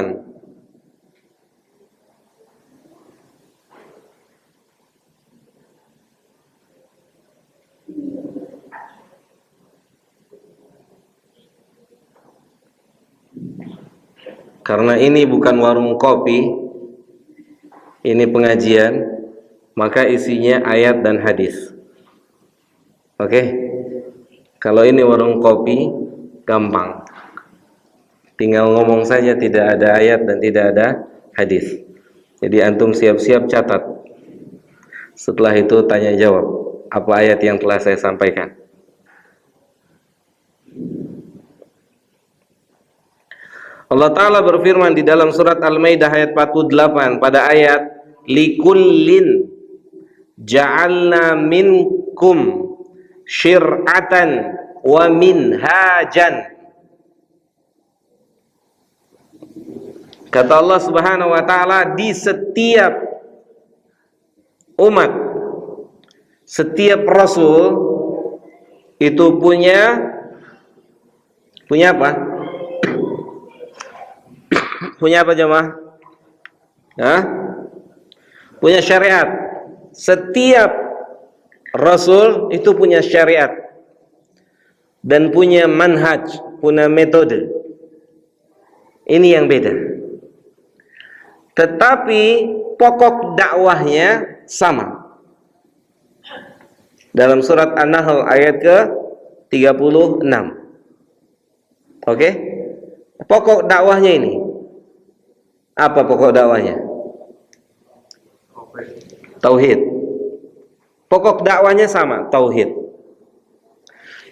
Karena ini bukan warung kopi, ini pengajian, maka isinya ayat dan hadis. Oke? Kalau ini warung kopi, gampang. Tinggal ngomong saja, tidak ada ayat dan tidak ada hadis. Jadi antum siap-siap catat. Setelah itu tanya jawab, apa ayat yang telah saya sampaikan. Allah Ta'ala berfirman di dalam surat Al-Maidah ayat 48 pada ayat likullin ja'alna minkum syir'atan wa minhajan. Kata Allah Subhanahu wa taala, di setiap umat, setiap rasul itu punya apa? Punya apa jemaah? Hah? Punya syariat. Setiap rasul itu punya syariat dan punya manhaj, punya metode. Ini yang beda. Tetapi pokok dakwahnya sama. Dalam surat An-Nahl ayat ke-36. Oke? Pokok dakwahnya ini. Apa pokok dakwahnya? Tauhid. Pokok dakwahnya sama, tauhid.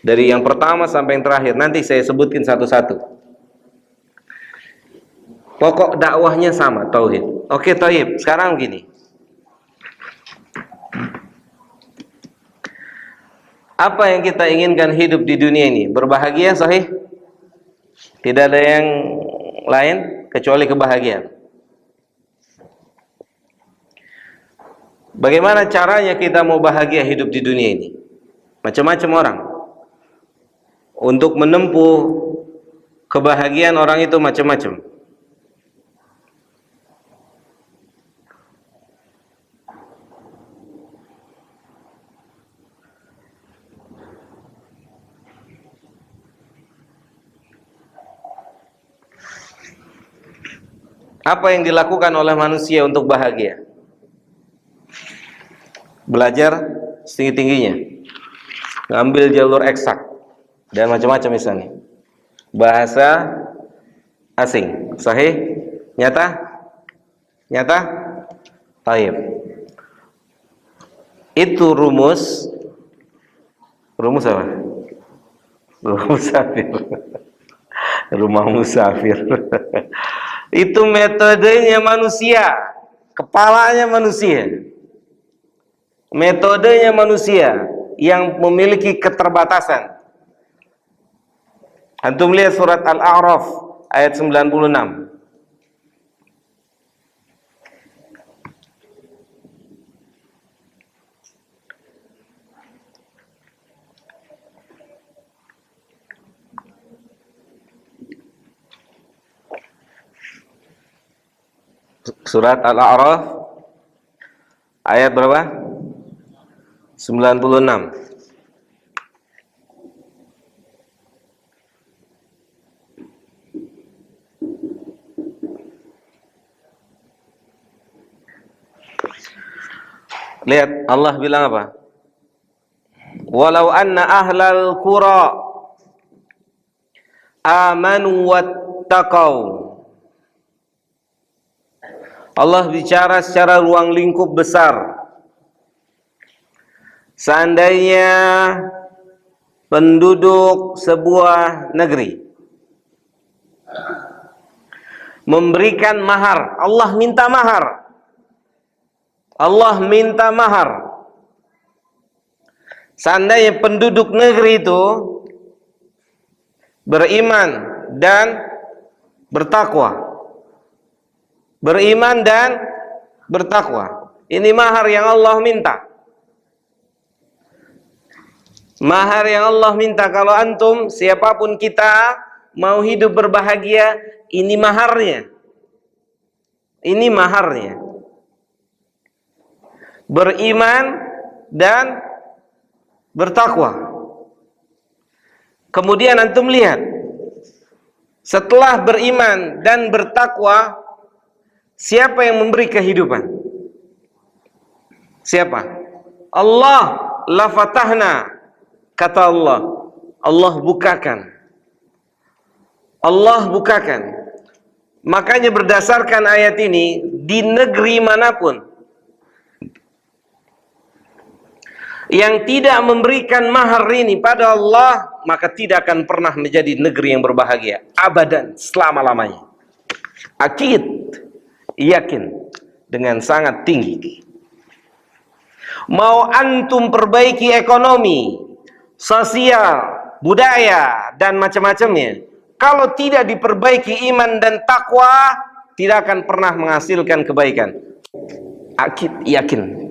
Dari yang pertama sampai yang terakhir, nanti saya sebutkan satu-satu. Pokok dakwahnya sama, tauhid. Oke, taib. Sekarang gini. Apa yang kita inginkan hidup di dunia ini? Berbahagia, sahih? Tidak ada yang lain kecuali kebahagiaan. Bagaimana caranya kita mau bahagia hidup di dunia ini? Macam-macam orang. Untuk menempuh kebahagiaan orang itu macam-macam. Apa yang dilakukan oleh manusia untuk bahagia? Belajar setinggi-tingginya, ngambil jalur eksak dan macam-macam misalnya. Bahasa asing, sahih? Nyata? Nyata? Taib. Itu rumus apa? Rumah musafir. Rumah musafir. Itu metodenya manusia, kepalanya manusia, metodenya manusia yang memiliki keterbatasan. Antum lihat surat Al-A'raf ayat 96. Surat Al-A'raf ayat berapa? 96. Lihat Allah bilang apa? Walau anna ahlal qura amanu wattaqau. Allah bicara secara ruang lingkup besar. Seandainya penduduk sebuah negeri memberikan mahar, Allah minta mahar. Allah minta mahar. Seandainya penduduk negeri itu beriman dan bertakwa. Beriman dan bertakwa. Ini mahar yang Allah minta. Mahar yang Allah minta. Kalau antum, siapapun kita mau hidup berbahagia, ini maharnya. Ini maharnya. Beriman dan bertakwa. Kemudian antum lihat, setelah beriman dan bertakwa, siapa yang memberi kehidupan? Siapa? Allah. La fatahna, kata Allah. Allah bukakan. Allah bukakan. Makanya berdasarkan ayat ini, di negeri manapun yang tidak memberikan mahar ini pada Allah, maka tidak akan pernah menjadi negeri yang berbahagia abadan, selama-lamanya. Akid, yakin dengan sangat tinggi. Mau antum perbaiki ekonomi, sosial, budaya, dan macam-macamnya, kalau tidak diperbaiki iman dan takwa, tidak akan pernah menghasilkan kebaikan. Akid, yakin.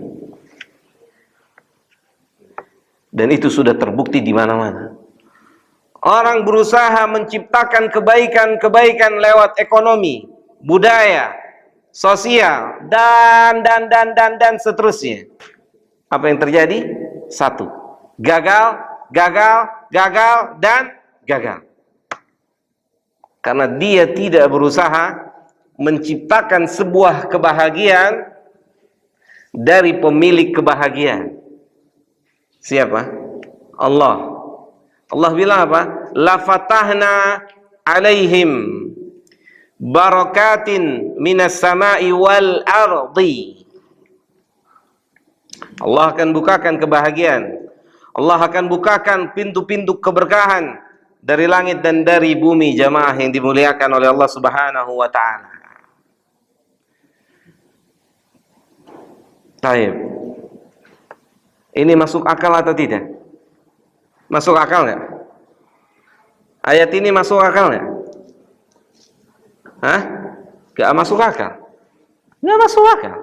Dan itu sudah terbukti di mana-mana. Orang berusaha menciptakan kebaikan-kebaikan lewat ekonomi, budaya, sosial, dan seterusnya. Apa yang terjadi? Satu, gagal, dan gagal. Karena dia tidak berusaha menciptakan sebuah kebahagiaan dari pemilik kebahagiaan. Siapa? Allah. Allah bilang apa? La fatahna alaihim barakatin minas sama'i wal ardi. Allah akan bukakan kebahagiaan. Allah akan bukakan pintu-pintu keberkahan dari langit dan dari bumi, jamaah yang dimuliakan oleh Allah Subhanahu wa taala. Baik. Ini masuk akal atau tidak? Masuk akal nggak? Ayat ini masuk akal nggak? Hah? Nggak masuk akal. Nggak masuk akal.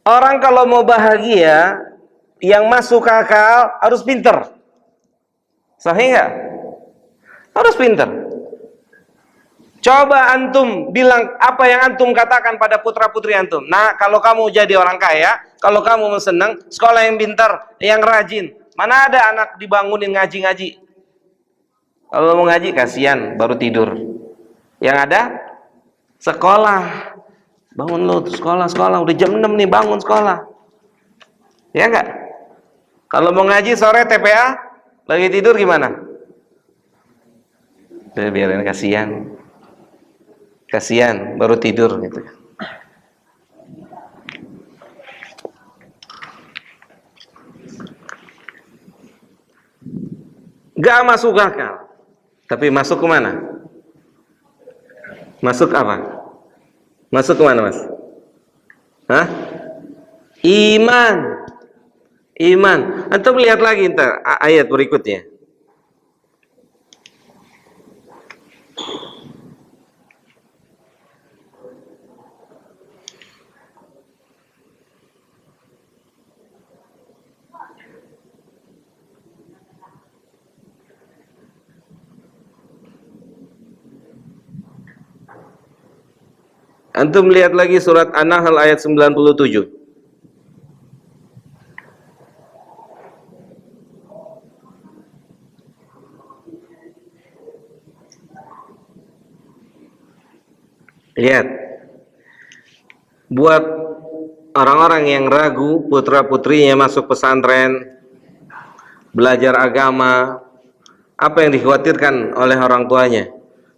Orang kalau mau bahagia, yang masuk akal harus pinter. Sahih nggak? Harus pinter. Coba antum bilang apa yang antum katakan pada putra-putri antum. Nah, kalau kamu jadi orang kaya, kalau kamu mau senang, sekolah yang pintar, yang rajin. Mana ada anak dibangunin ngaji-ngaji? Kalau mau ngaji, kasihan, baru tidur. Yang ada, sekolah. Bangun lo, sekolah. Udah jam 6 nih, bangun sekolah. Ya enggak? Kalau mau ngaji sore TPA, lagi tidur gimana? Biarin, kasihan. Kasihan, baru tidur gitu. Gak masuk akal. Tapi masuk ke mana? Masuk apa? Masuk ke mana, Mas? Hah? Iman. Iman. Antum lihat lagi ntar ayat berikutnya. Antum lihat lagi surat An-Nahl ayat 97. Lihat. Buat orang-orang yang ragu putra-putrinya masuk pesantren, belajar agama, apa yang dikhawatirkan oleh orang tuanya?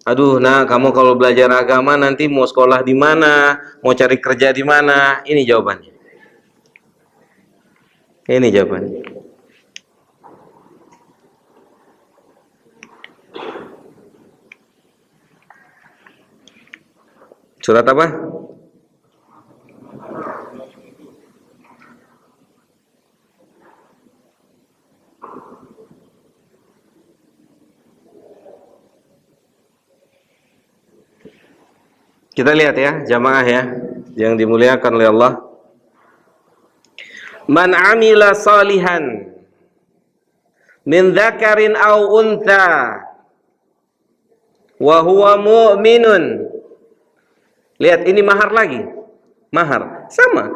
Aduh, nah kamu kalau belajar agama nanti mau sekolah di mana, mau cari kerja di mana? Ini jawabannya. Ini jawabannya. Surat apa? Kita lihat ya, jamaah ya, yang dimuliakan oleh Allah. Man amila salihan min dzakarin aw untha wa huwa mu'minun. Lihat, ini mahar lagi. Mahar sama.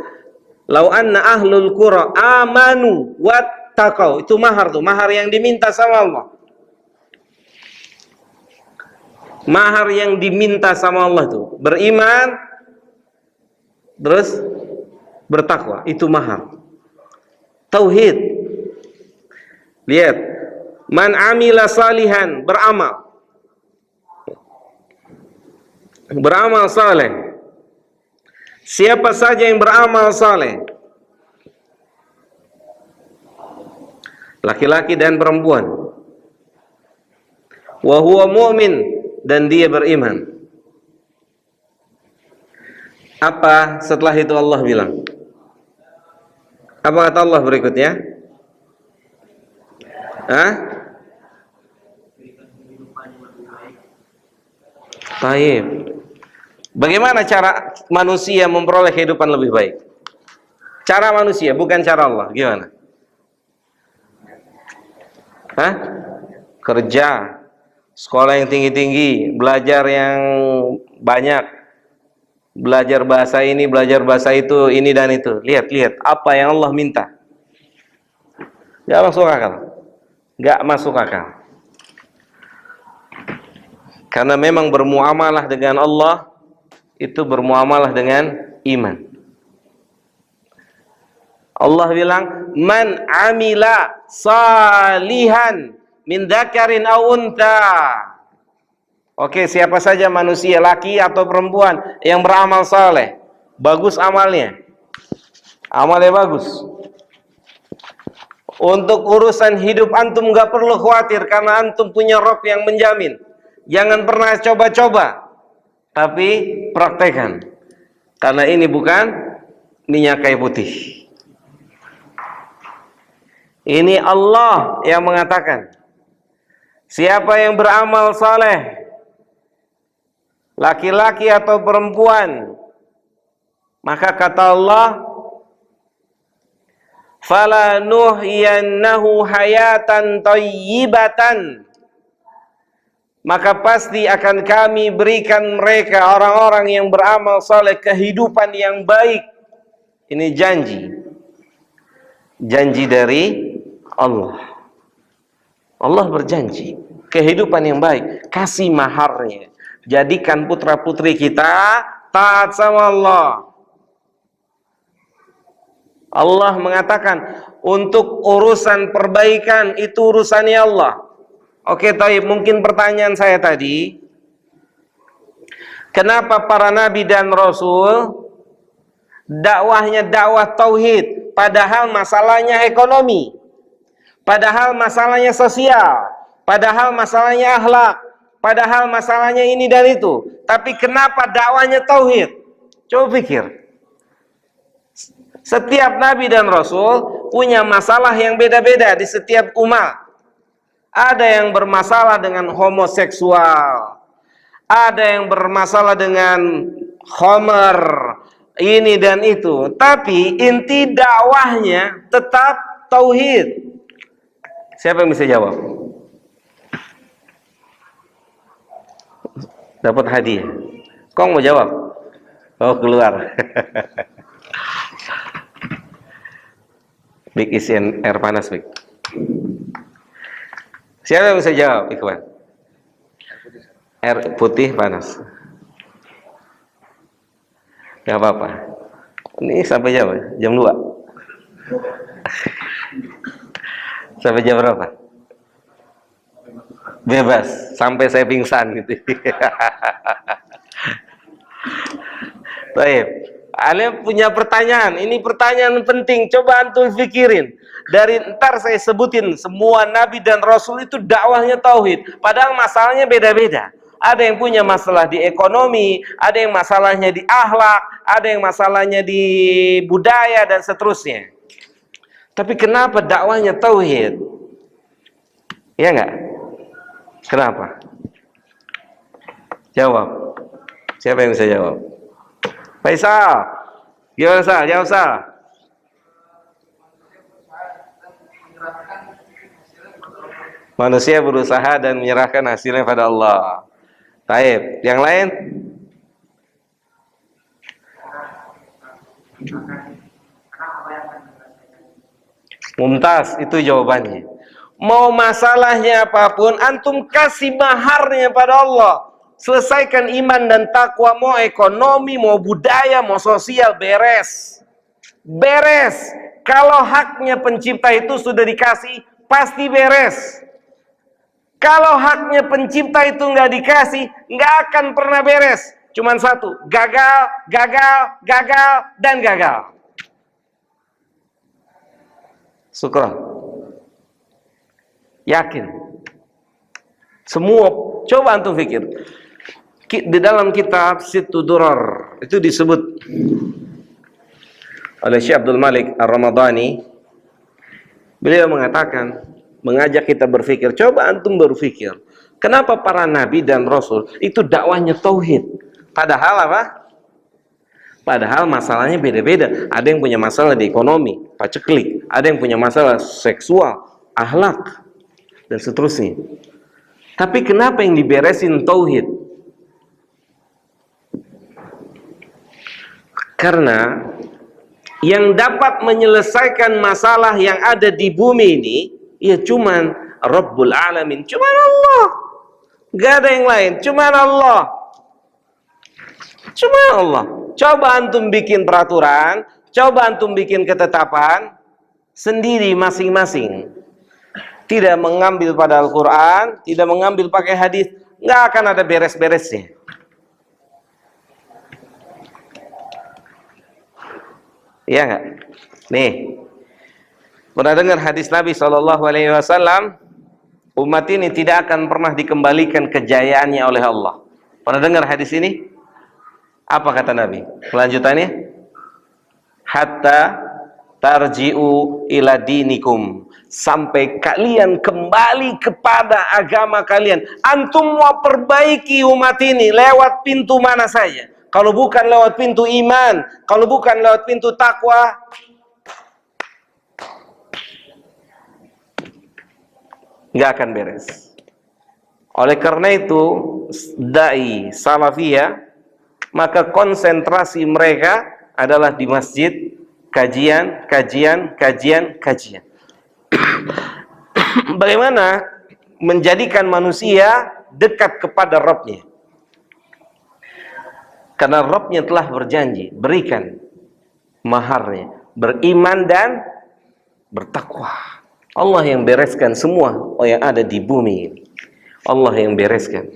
Lau anna ahlul qura amanu wattaqau. Itu mahar tuh, mahar yang diminta sama Allah. Mahar yang diminta sama Allah tuh, beriman terus bertakwa, itu mahar. Tauhid. Lihat, man amila salihan, beramal. Beramal saleh. Siapa saja yang beramal saleh, laki-laki dan perempuan, wa huwa mu'min, dan dia beriman. Apa setelah itu Allah bilang? Apa kata Allah berikutnya? Hah? Taib. Bagaimana cara manusia memperoleh kehidupan lebih baik? Cara manusia, bukan cara Allah. Gimana? Hah? Kerja, sekolah yang tinggi-tinggi, belajar yang banyak, belajar bahasa ini, belajar bahasa itu, ini dan itu. Lihat apa yang Allah minta. Gak masuk akal. Gak masuk akal. Karena memang bermuamalah dengan Allah itu bermuamalah dengan iman. Allah bilang, man amila salihan min dzakarin aw untha. Oke, siapa saja manusia, laki atau perempuan yang beramal saleh, bagus amalnya. Amalnya bagus. Untuk urusan hidup antum gak perlu khawatir karena antum punya Rabb yang menjamin. Jangan pernah coba-coba, tapi praktekkan. Karena ini bukan minyak kayu putih. Ini Allah yang mengatakan, siapa yang beramal saleh, laki-laki atau perempuan, maka kata Allah, fala nuhyiyannahu hayatan thayyibatan, maka pasti akan kami berikan mereka orang-orang yang beramal saleh kehidupan yang baik. Ini janji dari Allah. Allah berjanji kehidupan yang baik, kasih maharnya. Jadikan putra-putri kita taat sama Allah. Allah mengatakan untuk urusan perbaikan itu urusannya Allah. Oke, Taib, mungkin pertanyaan saya tadi, kenapa para nabi dan rasul dakwahnya dakwah tauhid, padahal masalahnya ekonomi, padahal masalahnya sosial, padahal masalahnya akhlak, padahal masalahnya ini dan itu. Tapi kenapa dakwahnya tauhid? Coba pikir. Setiap nabi dan rasul punya masalah yang beda-beda di setiap umat. Ada yang bermasalah dengan homoseksual, ada yang bermasalah dengan khamar, ini dan itu. Tapi inti dakwahnya tetap tauhid. Siapa yang bisa jawab? Dapat hadiah. Kau mau jawab? Oh, keluar. Big isian air panas, Big. Siapa yang bisa jawab, Ikhwan? Air putih panas. Gak apa-apa. Ini sampai jam 2. Sampai jam berapa? Bebas sampai saya pingsan gitu. Baik. Anda punya pertanyaan, ini pertanyaan penting, coba antum pikirin. Dari ntar saya sebutin semua nabi dan rasul itu dakwahnya tauhid, padahal masalahnya beda-beda. Ada yang punya masalah di ekonomi, ada yang masalahnya di akhlak, ada yang masalahnya di budaya dan seterusnya. Tapi kenapa dakwahnya tauhid? Ya enggak? Kenapa? Jawab. Siapa yang bisa jawab? Faisal, gimana Sal? Jawab Sal. Manusia berusaha dan menyerahkan hasilnya pada Allah. Taib. Yang lain? Mumtaz, itu jawabannya. Mau masalahnya apapun, antum kasih maharnya pada Allah. Selesaikan iman dan takwa, mau ekonomi, mau budaya, mau sosial, beres. Beres. Kalau haknya pencipta itu sudah dikasih, pasti beres. Kalau haknya pencipta itu nggak dikasih, nggak akan pernah beres. Cuman satu, gagal, gagal, gagal, dan gagal. Syukran. Yakin. Semua, coba antum pikir. Di dalam kitab Sittu Durar itu disebut oleh Syekh Abdul Malik Ar-Ramadhani. Beliau mengatakan, mengajak kita berpikir, coba antum berpikir, kenapa para nabi dan rasul itu dakwahnya tauhid? Padahal apa? Padahal masalahnya beda-beda. Ada yang punya masalah di ekonomi, paceklik, ada yang punya masalah seksual, akhlak, dan seterusnya. Tapi kenapa yang diberesin tauhid? Karena yang dapat menyelesaikan masalah yang ada di bumi ini, ya cuman Rabbul Alamin, cuman Allah. Gak ada yang lain, cuman Allah. Cuman Allah. Coba antum bikin peraturan, coba antum bikin ketetapan sendiri masing-masing. Tidak mengambil pada Al-Quran, tidak mengambil pakai hadis, nggak akan ada beres-beresnya. Iya nggak? Nih, pernah dengar hadis Nabi SAW, umat ini tidak akan pernah dikembalikan kejayaannya oleh Allah. Pernah dengar hadis ini? Apa kata Nabi? Kelanjutannya, hatta tarji'u ila dinikum, sampai kalian kembali kepada agama kalian. Antum mau perbaiki umat ini lewat pintu mana saja? Kalau bukan lewat pintu iman, kalau bukan lewat pintu takwa, nggak akan beres. Oleh karena itu, dai salafiyah, maka konsentrasi mereka adalah di masjid, kajian. Bagaimana menjadikan manusia dekat kepada Rabb-nya? Karena Rabb-nya telah berjanji, berikan maharnya, beriman dan bertakwa. Allah yang bereskan semua yang ada di bumi ini. Allah yang bereskan.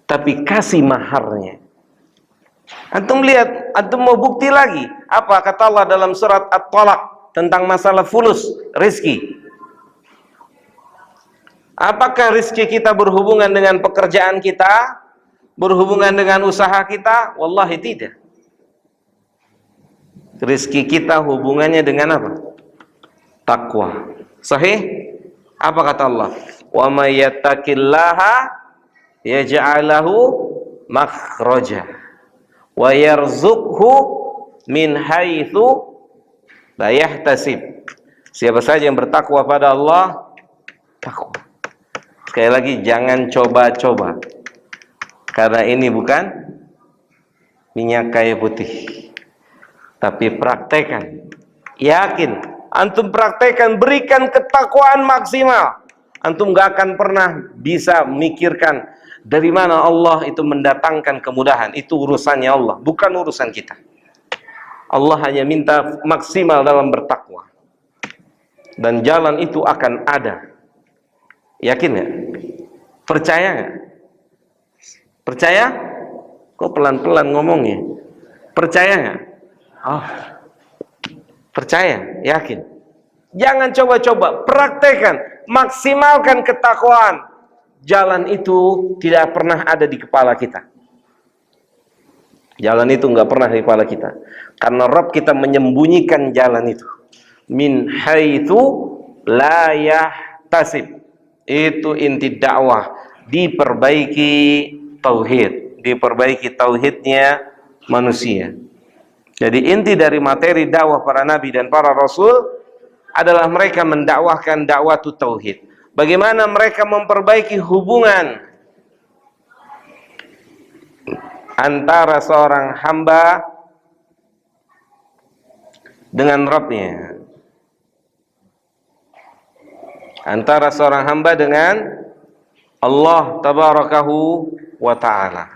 Tapi kasih maharnya. Antum lihat, antum mau bukti lagi. Apa kata Allah dalam surat At-Talaq tentang masalah fulus, rizki? Apakah rizki kita berhubungan dengan pekerjaan kita? Berhubungan dengan usaha kita? Wallahi tidak. Rizki kita hubungannya dengan apa? Takwa. Sahih? Apa kata Allah? Wa may yattaqillaha yaj'al lahu makhraja wa yarzuqhu min haitsu la yahtasib. Siapa saja yang bertakwa pada Allah, takwa. Sekali lagi, jangan coba-coba, karena ini bukan minyak kayu putih, tapi praktekan. Yakin, antum praktekan, berikan ketakwaan maksimal. Antum gak akan pernah bisa mikirkan dari mana Allah itu mendatangkan kemudahan. Itu urusannya Allah, bukan urusan kita. Allah hanya minta maksimal dalam bertakwa, dan jalan itu akan ada. Yakin ya? Percaya nggak? Percaya? Kok pelan-pelan ngomongnya? Percaya nggak? Oh, percaya, yakin. Jangan coba-coba, praktekan, maksimalkan ketakwaan. Jalan itu tidak pernah ada di kepala kita. Jalan itu nggak pernah di kepala kita, karena Rabb kita menyembunyikan jalan itu. Min haitsu la yahtasib. Itu inti dakwah, diperbaiki tauhid, diperbaiki tauhidnya manusia. Jadi inti dari materi dakwah para nabi dan para rasul adalah mereka mendakwahkan dakwah tauhid. Bagaimana mereka memperbaiki hubungan antara seorang hamba dengan Rabbnya, antara seorang hamba dengan Allah tabarakahu wa ta'ala,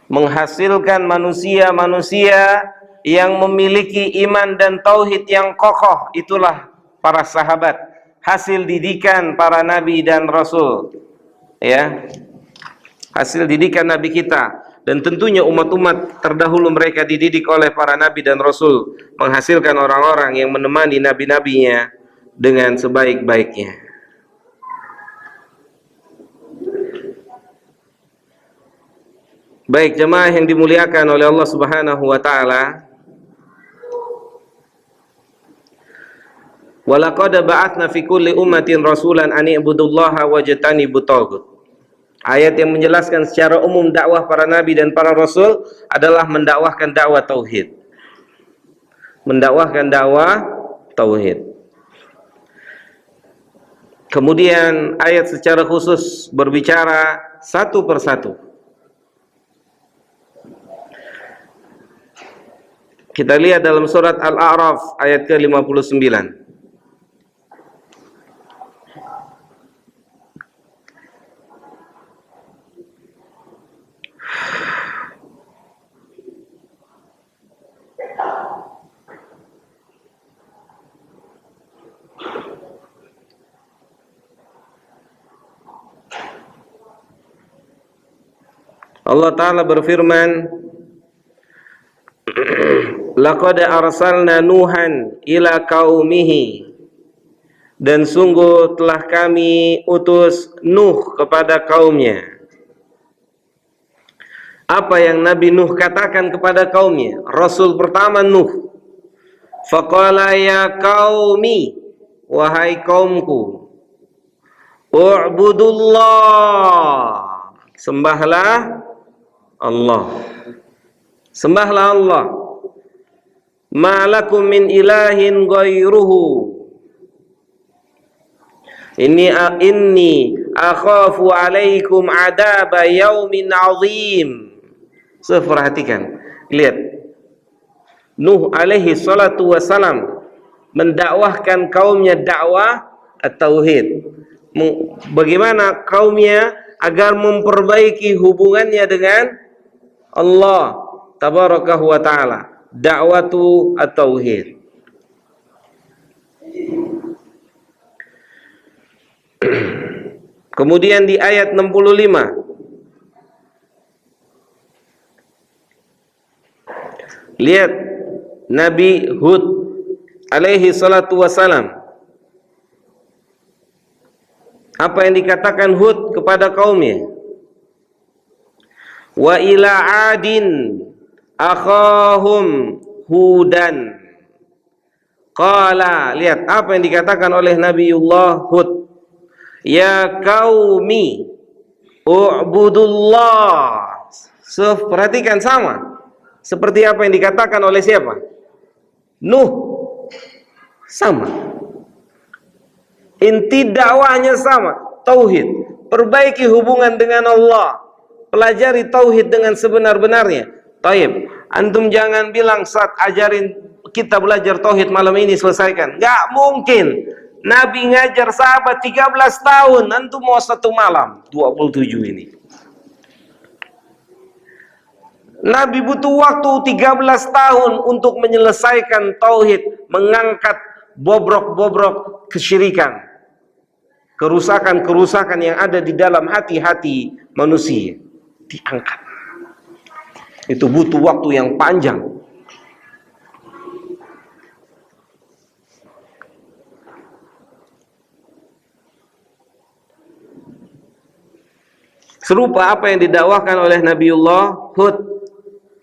menghasilkan manusia-manusia yang memiliki iman dan tauhid yang kokoh. Itulah para sahabat, hasil didikan para nabi dan rasul, ya, hasil didikan nabi kita. Dan tentunya umat-umat terdahulu mereka dididik oleh para nabi dan rasul, menghasilkan orang-orang yang menemani nabi-nabinya dengan sebaik-baiknya. Baik jemaah yang dimuliakan oleh Allah Subhanahu wa taala, walaqad ba'atsna fi kulli ummatin rasulan an i'budullaha wajtanibut taghut. Ayat yang menjelaskan secara umum dakwah para nabi dan para rasul adalah mendakwahkan dakwah tauhid. Mendakwahkan dakwah tauhid. Kemudian ayat secara khusus berbicara satu persatu. Kita lihat dalam surat Al-A'raf ayat ke-59. Allah Ta'ala berfirman, laqad arsalna Nuhan ila qaumihi, dan sungguh telah kami utus Nuh kepada kaumnya. Apa yang Nabi Nuh katakan kepada kaumnya? Rasul pertama Nuh. Faqala ya qaumi, wahai kaumku, u'budullah, sembahlah Allah. Sembahlah Allah. Ma lakum min ilahin ghairuhu. Inni akhafu alaikum adaba yaumin azim. Perhatikan, lihat. Nuh alaihi salatu wassalam mendakwahkan kaumnya dakwah at-tauhid. Bagaimana kaumnya agar memperbaiki hubungannya dengan Allah tabarakahu wa ta'ala, dakwatu at-tauhid. Kemudian di ayat 65, lihat Nabi Hud alaihi salatu wassalam. Apa yang dikatakan Hud kepada kaumnya? Wa ila adin akhahum hudan. Qala, lihat apa yang dikatakan oleh Nabiullah Hud. Ya qaumi u'budullah. So, perhatikan sama seperti apa yang dikatakan oleh siapa? Nuh. Sama. Inti dakwahnya sama, tauhid. Perbaiki hubungan dengan Allah. Pelajari tauhid dengan sebenar-benarnya. Taib. Antum jangan bilang saat ajarin kita belajar tauhid malam ini selesaikan. Gak mungkin. Nabi ngajar sahabat 13 tahun, antum mau satu malam 27 ini. Nabi butuh waktu 13 tahun untuk menyelesaikan tauhid, mengangkat bobrok-bobrok kesyirikan, kerusakan-kerusakan yang ada di dalam hati-hati manusia, diangkat. Itu butuh waktu yang panjang. Serupa apa yang didakwahkan oleh Nabiullah Hud.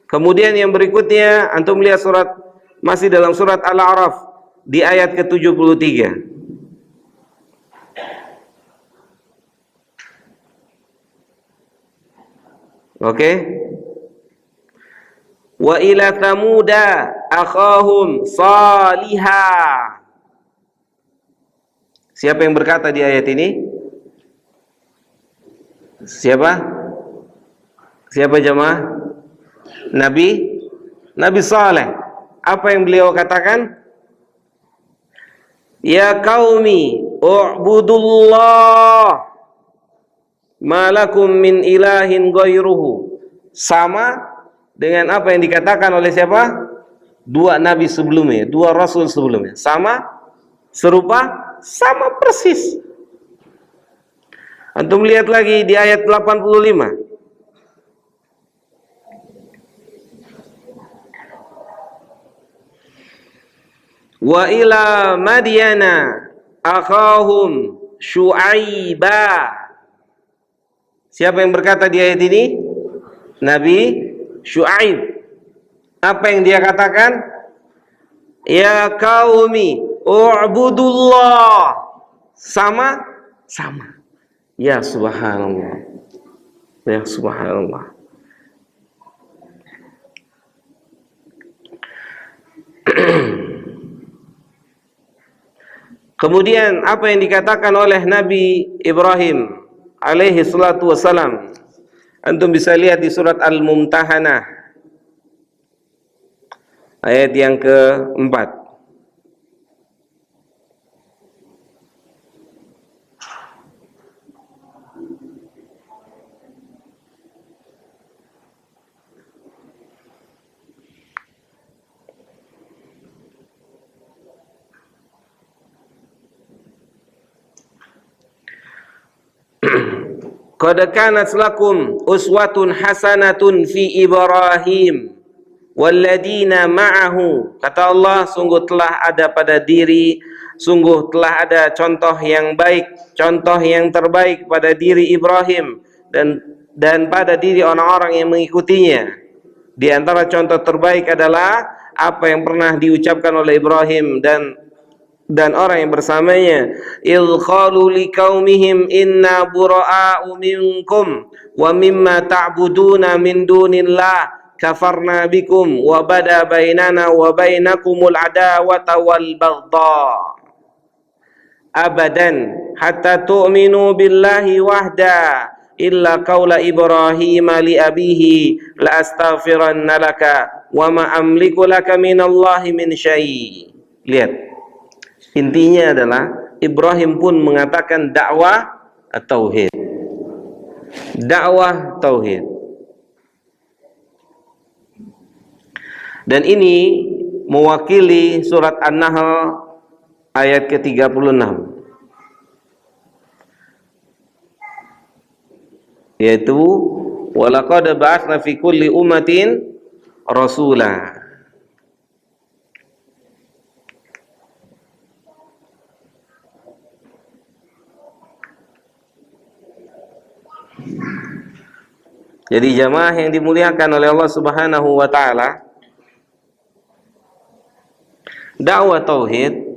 Kemudian yang berikutnya, antum lihat surat, masih dalam surat Al-A'raf di ayat ke-73. Oke. Wa ila thamuda akhahum salihah. Siapa yang berkata di ayat ini? Siapa? Siapa jemaah? Nabi Saleh. Apa yang beliau katakan? Ya qaumi u'budullah malakum min ilahin ghairuhu. Sama dengan apa yang dikatakan oleh siapa? Dua nabi sebelumnya, dua rasul sebelumnya. Sama, serupa, sama persis. Antum lihat lagi di ayat 85. Wa ila madyana akhahum syu'aiba. Siapa yang berkata di ayat ini? Nabi Syu'aib. Apa yang dia katakan? Ya qaumi u'budullah. Sama. Ya subhanallah. Ya subhanallah. Kemudian apa yang dikatakan oleh Nabi Ibrahim alaihi salatu wassalam, antum bisa lihat di surat Al-Mumtahanah ayat yang keempat. Qad kanat lakum uswatun hasanatun fi Ibrahim walladzina ma'ahu. Kata Allah, sungguh telah ada contoh yang baik, contoh yang terbaik pada diri Ibrahim dan pada diri orang-orang yang mengikutinya. Di antara contoh terbaik adalah apa yang pernah diucapkan oleh Ibrahim dan orang yang bersamanya. Il qalu liqaumihim inna bura'a'u minkum wa mimma ta'buduna min dunillah kafarna bikum wa bada bainana wa bainakumul adawata wal baghdha abadan hatta tu'minu billahi wahda illa qaula Ibrahim li abihi la astaghfiranna laka wa ma amliku laka minallahi min syai'. Lihat, intinya adalah Ibrahim pun mengatakan dakwah tauhid. Dakwah tauhid. Dan ini mewakili surat An-Nahl ayat ke-36. Yaitu walaqad ba'atsna fi kulli ummatin rasula. Jadi jamaah yang dimuliakan oleh Allah Subhanahu wa taala, dakwah tauhid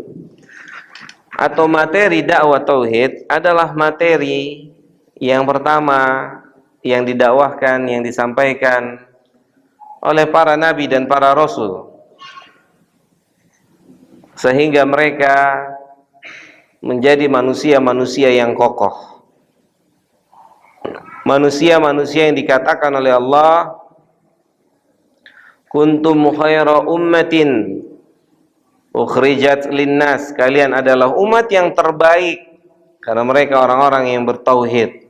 atau materi dakwah tauhid adalah materi yang pertama yang didakwahkan, yang disampaikan oleh para nabi dan para rasul, sehingga mereka menjadi manusia-manusia yang kokoh, manusia-manusia yang dikatakan oleh Allah, kuntum khaira ummatin ukhrijat linnas, kalian adalah umat yang terbaik, karena mereka orang-orang yang bertauhid,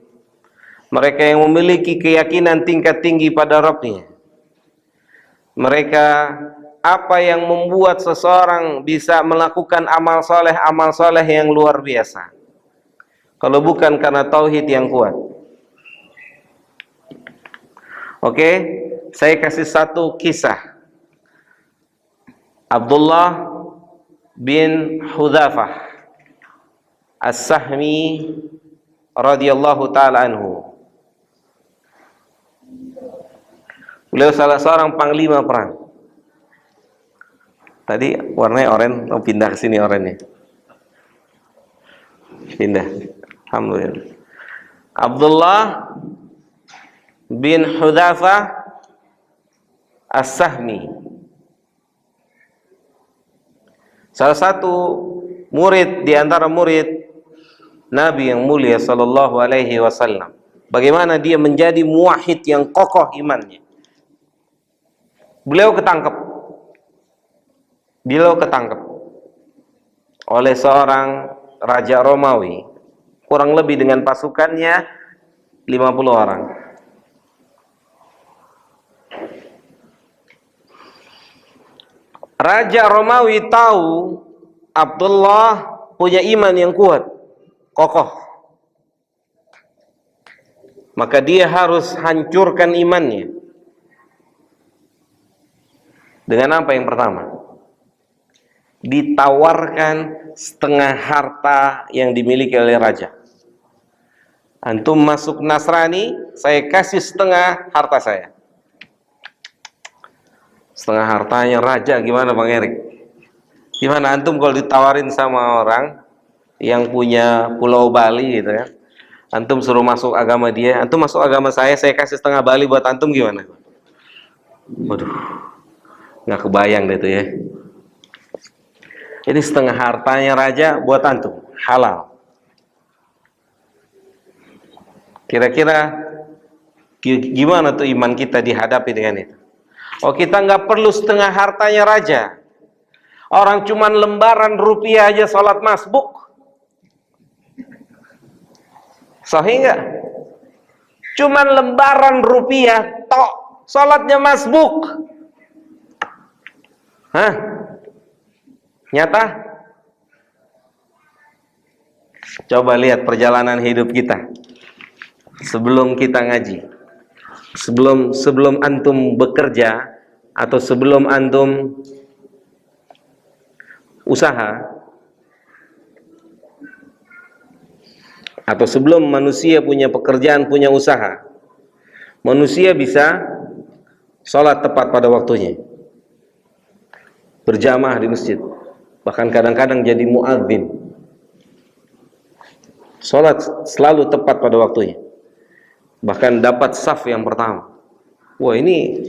mereka yang memiliki keyakinan tingkat tinggi pada Rabbnya. Mereka, apa yang membuat seseorang bisa melakukan amal soleh yang luar biasa, kalau bukan karena tauhid yang kuat? Oke, saya kasih satu kisah. Abdullah bin Hudzafah As-Sahmi radhiyallahu taala anhu. Beliau salah seorang panglima perang. Tadi warnanya oranye, oh pindah ke sini oranye. Pindah. Alhamdulillah. Abdullah bin Hudzafah As-Sahmi, salah satu murid di antara murid Nabi yang mulia sallallahu alaihi wasallam. Bagaimana dia menjadi muwahhid yang kokoh imannya? Beliau ketangkep oleh seorang raja Romawi, kurang lebih dengan pasukannya 50 orang. Raja Romawi tahu Abdullah punya iman yang kuat, kokoh, maka dia harus hancurkan imannya. Dengan apa yang pertama? Ditawarkan setengah harta yang dimiliki oleh raja. Antum masuk Nasrani, saya kasih setengah harta saya. Setengah hartanya raja, gimana Bang Erik? Gimana antum kalau ditawarin sama orang yang punya Pulau Bali gitu kan? Antum suruh masuk agama dia, antum masuk agama saya kasih setengah Bali buat antum, gimana? Waduh, nggak kebayang deh itu ya. Jadi setengah hartanya raja buat antum, halal. Kira-kira gimana tuh iman kita dihadapi dengan itu? Oh, kita nggak perlu setengah hartanya raja. Orang cuman lembaran rupiah aja sholat masbuk. Sahih nggak? Cuman lembaran rupiah tok, sholatnya masbuk. Hah? Nyata? Coba lihat perjalanan hidup kita sebelum kita ngaji, sebelum antum bekerja atau sebelum antum usaha, atau sebelum manusia punya pekerjaan, punya usaha, manusia bisa sholat tepat pada waktunya, berjamaah di masjid, bahkan kadang-kadang jadi muadzin, sholat selalu tepat pada waktunya, bahkan dapat saf yang pertama. Wah, ini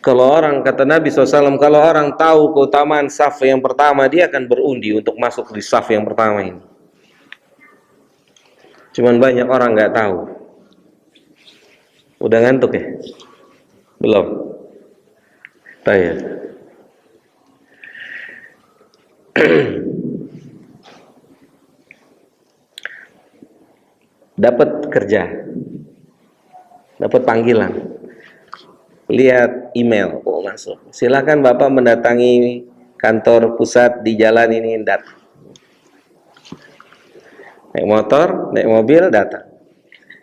kalau orang, kata Nabi SAW, kalau orang tahu keutamaan saf yang pertama, dia akan berundi untuk masuk di saf yang pertama ini. Cuman banyak orang nggak tahu. Udah ngantuk ya? Belum? Tanya. Dapat kerja, dapat panggilan, lihat email, oh masuk, silakan Bapak mendatangi kantor pusat di jalan ini, datang. Naik motor, naik mobil, datang.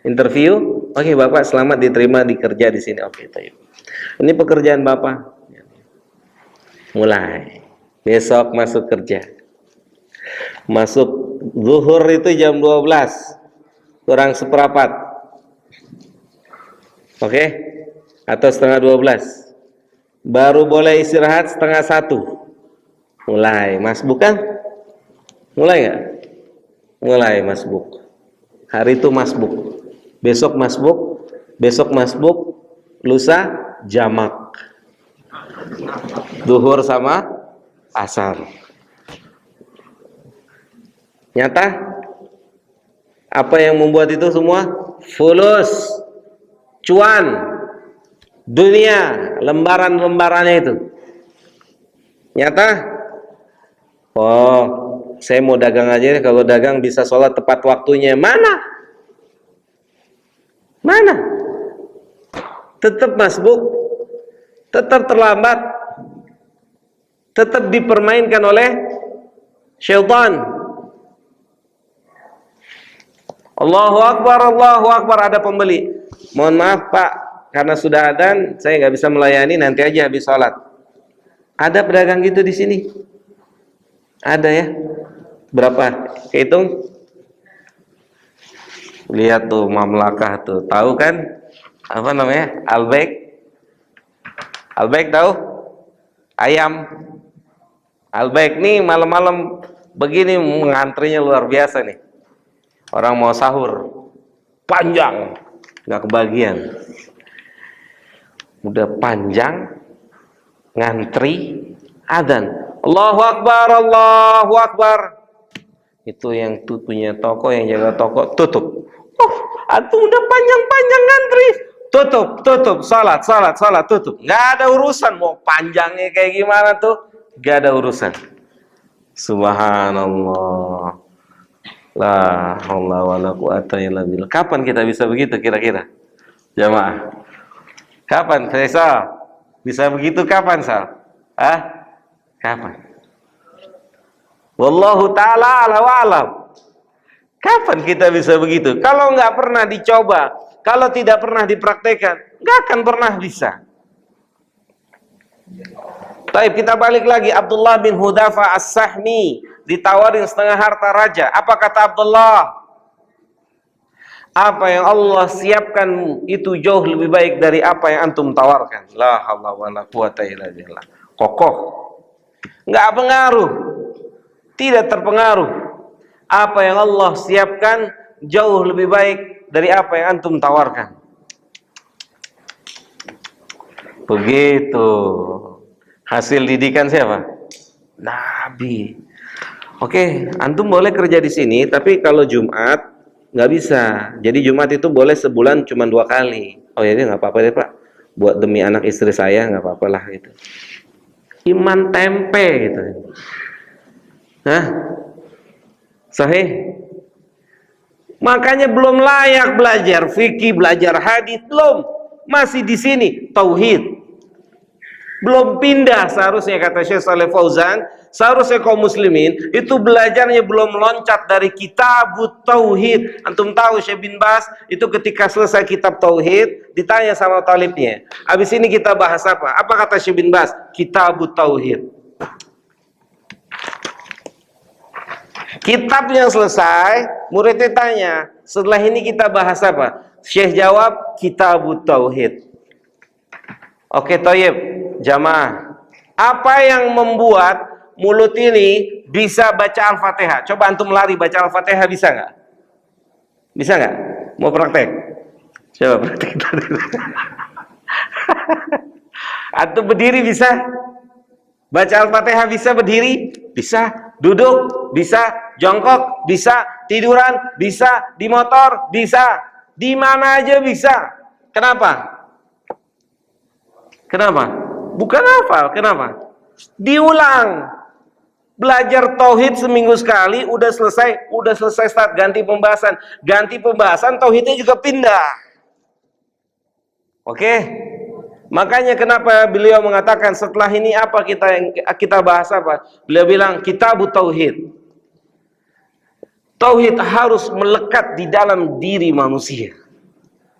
Interview, oke Bapak selamat diterima di kerja di sini. Oke, ini pekerjaan Bapak. Mulai besok masuk kerja. Masuk zuhur itu jam 12 kurang seperempat. Oke? Atau setengah 12. Baru boleh istirahat setengah 1. Mulai masbuk kan? Mulai nggak? Mulai masbuk. Hari itu masbuk. Besok masbuk. Besok masbuk. Lusa jamak. Duhur sama asar. Nyata? Apa yang membuat itu semua? Fulus, cuan, dunia, lembaran-lembarannya itu. Nyata? Oh, saya mau dagang aja deh. Kalau dagang bisa sholat tepat waktunya. Mana? Mana? Tetap masbuk, tetap terlambat, tetap dipermainkan oleh syaitan. Allahu Akbar, Allahu Akbar, ada pembeli. Mohon maaf Pak, karena sudah adzan, saya nggak bisa melayani, nanti aja habis sholat. Ada pedagang gitu di sini? Ada ya? Berapa? Hitung? Lihat tuh Mamlakah tuh, tahu kan? Apa namanya? Albaik. Albaik tahu? Ayam. Albaik nih malam-malam begini mengantrinya luar biasa nih. Orang mau sahur panjang, nggak kebagian. Udah panjang, ngantri, adzan. Allahu Akbar, Allahu Akbar. Itu yang punya toko, yang jaga toko, tutup. Antum udah panjang-panjang ngantri. Tutup, salat, tutup. Nggak ada urusan, mau panjangnya kayak gimana tuh, nggak ada urusan. Subhanallah. La haula wala quwata illa billah. Kapan kita bisa begitu kira-kira? Jamaah. Kapan, Faisal? Bisa begitu kapan, Sal? Kapan? Wallahu ta'ala ala wa alam. Kapan kita bisa begitu? Kalau nggak pernah dicoba, kalau tidak pernah dipraktekkan, nggak akan pernah bisa. Baik, kita balik lagi. Abdullah bin Hudzafa As-Sahmi ditawarin setengah harta raja. Apa kata Abdullah? Apa yang Allah siapkan itu jauh lebih baik dari apa yang antum tawarkan. La haula wala quwata illa billah. Kokoh. Enggak pengaruh. Tidak terpengaruh. Apa yang Allah siapkan jauh lebih baik dari apa yang antum tawarkan. Begitu. Hasil didikan siapa? Nabi. Oke, antum boleh kerja di sini, tapi kalau Jumat nggak bisa. Jadi Jumat itu boleh sebulan cuma 2 kali. Oh ya, nggak apa-apa deh Pak. Buat demi anak istri saya nggak apa-apa lah gitu. Iman tempe gitu. Hah? Sahih? Makanya belum layak belajar fikih, belajar hadis, belum. Masih di sini tauhid. Belum pindah seharusnya, kata Syekh Shalih Fauzan, seharusnya kaum muslimin itu belajarnya belum loncat dari kitabut tauhid. Antum tahu Syekh bin Bas itu ketika selesai kitab tauhid ditanya sama talibnya, habis ini kita bahas apa? Apa kata Syekh bin Bas? Kitabut tauhid. Kitabnya selesai, muridnya tanya, setelah ini kita bahas apa? Syekh jawab, kitabut tauhid. Oke, thayyib, jamaah. Apa yang membuat mulut ini bisa baca Al-Fatihah? Coba antum lari baca Al-Fatihah, bisa nggak? Bisa nggak? Mau praktek? Coba praktek. Antum berdiri bisa? Baca Al-Fatihah bisa berdiri? Bisa. Duduk? Bisa. Jongkok? Bisa. Tiduran? Bisa. Di motor? Bisa. Di mana aja bisa. Kenapa? Kenapa? Bukan hafal. Kenapa? Diulang. Belajar tauhid seminggu sekali, udah selesai start, ganti pembahasan. Ganti pembahasan, tauhidnya juga pindah. Oke? Makanya kenapa beliau mengatakan setelah ini apa kita bahas apa? Beliau bilang kitabut tauhid. Tauhid harus melekat di dalam diri manusia.